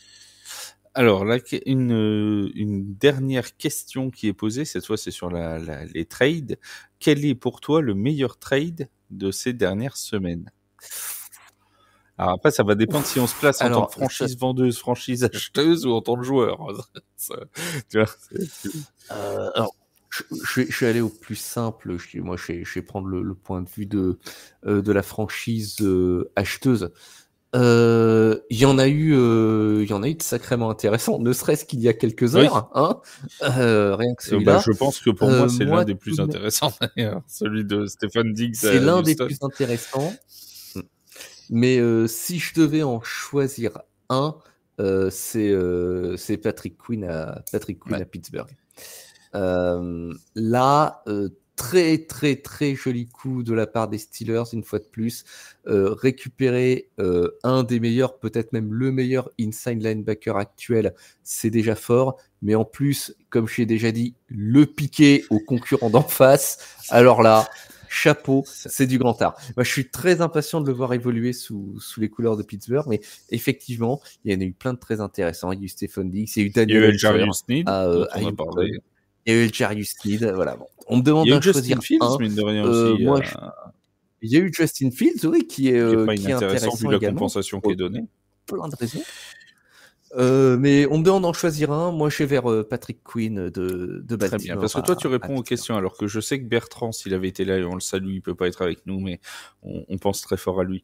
S1: Alors là, une dernière question qui est posée, cette fois c'est sur les trades. Quel est pour toi le meilleur trade de ces dernières semaines? Alors après, ça va dépendre si on se place en tant que franchise vendeuse, franchise acheteuse ou en tant que joueur. Tu vois,
S2: alors, je vais aller au plus simple. Moi, je vais prendre le point de vue de la franchise acheteuse. Il y en a eu de sacrément intéressants, ne serait-ce qu'il y a quelques heures, hein. Rien que celui-là.
S1: Je pense que pour moi, c'est l'un des plus intéressants d'ailleurs, celui de Stefon Diggs.
S2: C'est l'un des plus intéressants. Mais si je devais en choisir un, c'est Patrick Queen à Pittsburgh. Là, très très très joli coup de la part des Steelers, une fois de plus, récupérer un des meilleurs, peut-être même le meilleur inside linebacker actuel, c'est déjà fort, mais en plus, comme je l'ai déjà dit, le piquer aux concurrents d'en face, alors là, chapeau, c'est du grand art. Moi, je suis très impatient de le voir évoluer sous les couleurs de Pittsburgh, mais effectivement, il y en a eu plein de très intéressants. Il y a eu Stefon Diggs, il y a eu Daniel
S1: Jarius Sneed, dont on a parlé.
S2: Il y a eu Jarius Sneed, voilà. Bon. On me demande de choisir
S1: Fields, mine de rien aussi.
S2: Moi, il y a eu Justin Fields, oui, qui est
S1: intéressant vu la compensation qui est donnée.
S2: Plein de raisons. Mais on me demande d'en choisir un. Moi, je vais vers Patrick Queen de Baltimore.
S1: Très bien, parce que toi, tu réponds aux questions, alors que je sais que Bertrand, s'il avait été là, et on le salue, il peut pas être avec nous, mais on pense très fort à lui.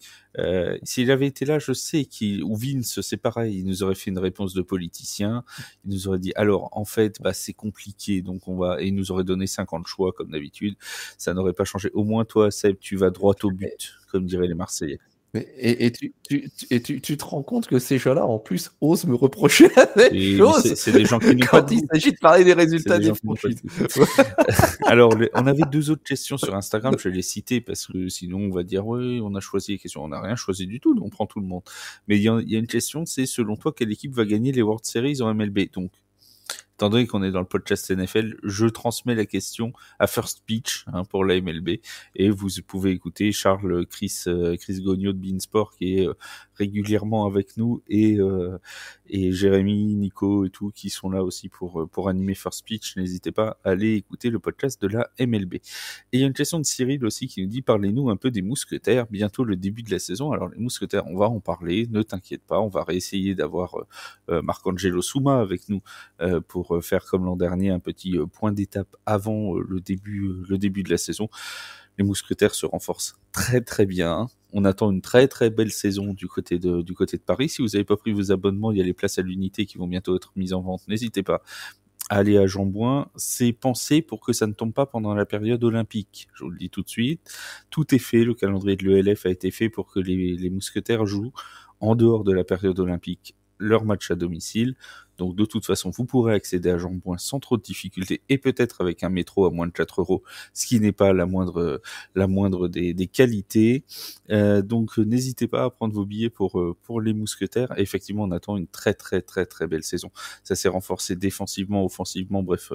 S1: S'il avait été là, je sais ou Vince, c'est pareil, il nous aurait fait une réponse de politicien. Il nous aurait dit, alors, en fait, c'est compliqué, donc et il nous aurait donné 50 choix, comme d'habitude. Ça n'aurait pas changé. Au moins, toi, Seb, tu vas droit au but, comme diraient les Marseillais.
S2: Et tu te rends compte que ces gens-là, en plus, osent me reprocher la même chose.
S1: C'est des gens qui n'ont
S2: quand il s'agit de parler des résultats des franchises.
S1: Alors, on avait 2 autres questions sur Instagram, je vais les citer parce que sinon on va dire oui, on a choisi les questions. On n'a rien choisi du tout, donc on prend tout le monde. Mais il y a une question, c'est selon toi, quelle équipe va gagner les World Series en MLB? Donc, étant donné qu'on est dans le podcast NFL, je transmets la question à First Pitch pour la MLB et vous pouvez écouter Chris Gogno de Beansport qui est régulièrement avec nous et Jérémy, Nico et tout qui sont là aussi pour animer First Pitch. N'hésitez pas à aller écouter le podcast de la MLB. Et il y a une question de Cyril aussi qui nous dit parlez-nous un peu des Mousquetaires, bientôt le début de la saison. Alors les Mousquetaires, on va en parler, ne t'inquiète pas, on va réessayer d'avoir Marcangelo Souma avec nous pour faire comme l'an dernier un petit point d'étape avant le début de la saison. Les Mousquetaires se renforcent très très bien. On attend une très très belle saison du côté de Paris. Si vous n'avez pas pris vos abonnements, il y a les places à l'unité qui vont bientôt être mises en vente. N'hésitez pas à aller à Jean-Bouin. C'est pensé pour que ça ne tombe pas pendant la période olympique. Je vous le dis tout de suite. Tout est fait. Le calendrier de l'ELF a été fait pour que les Mousquetaires jouent en dehors de la période olympique leur match à domicile. Donc de toute façon, vous pourrez accéder à Jean-Bouin sans trop de difficultés et peut-être avec un métro à moins de 4 €, ce qui n'est pas la moindre des qualités. Donc n'hésitez pas à prendre vos billets pour les Mousquetaires. Et effectivement, on attend une très très très très belle saison. Ça s'est renforcé défensivement, offensivement. Bref,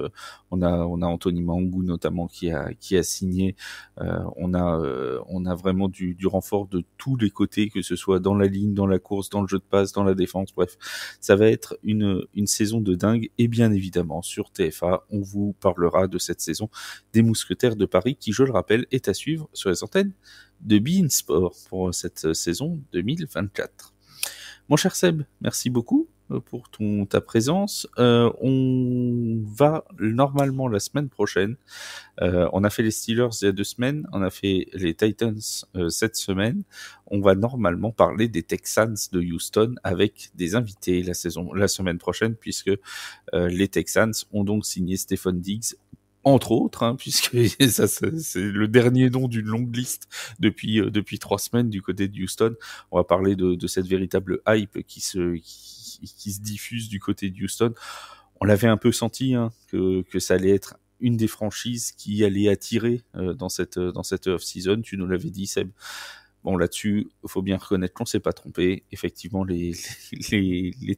S1: on a Anthony Mangou notamment qui a signé. On a vraiment du renfort de tous les côtés, que ce soit dans la ligne, dans la course, dans le jeu de passe, dans la défense. Bref, ça va être une saison de dingue, et bien évidemment sur TF1 on vous parlera de cette saison des Mousquetaires de Paris qui, je le rappelle, est à suivre sur les antennes de beIN Sport pour cette saison 2024. Mon cher Seb, merci beaucoup pour ta présence. On va normalement la semaine prochaine. On a fait les Steelers il y a 2 semaines, on a fait les Titans cette semaine. On va normalement parler des Texans de Houston avec des invités la semaine prochaine, puisque les Texans ont donc signé Stefon Diggs, entre autres, puisque ça c'est le dernier nom d'une longue liste depuis 3 semaines du côté de Houston. On va parler de cette véritable hype qui se diffuse du côté de Houston. On l'avait un peu senti que ça allait être une des franchises qui allait attirer dans cette off-season. Tu nous l'avais dit, Seb. Bon, là-dessus, il faut bien reconnaître qu'on s'est pas trompé. Effectivement, les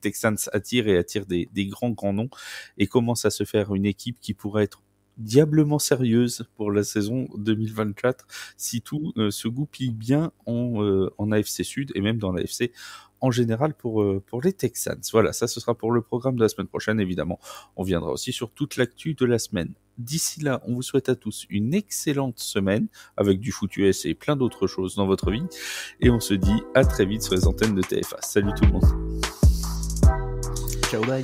S1: Texans attirent des grands noms et commencent à se faire une équipe qui pourrait être diablement sérieuse pour la saison 2024 si tout se goupille bien en AFC Sud et même dans l'AFC en général pour les Texans. Voilà, ça ce sera pour le programme de la semaine prochaine. Évidemment, on viendra aussi sur toute l'actu de la semaine. D'ici là, on vous souhaite à tous une excellente semaine avec du foot US et plein d'autres choses dans votre vie. Et on se dit à très vite sur les antennes de TF1. Salut tout le monde.
S2: Ciao, bye.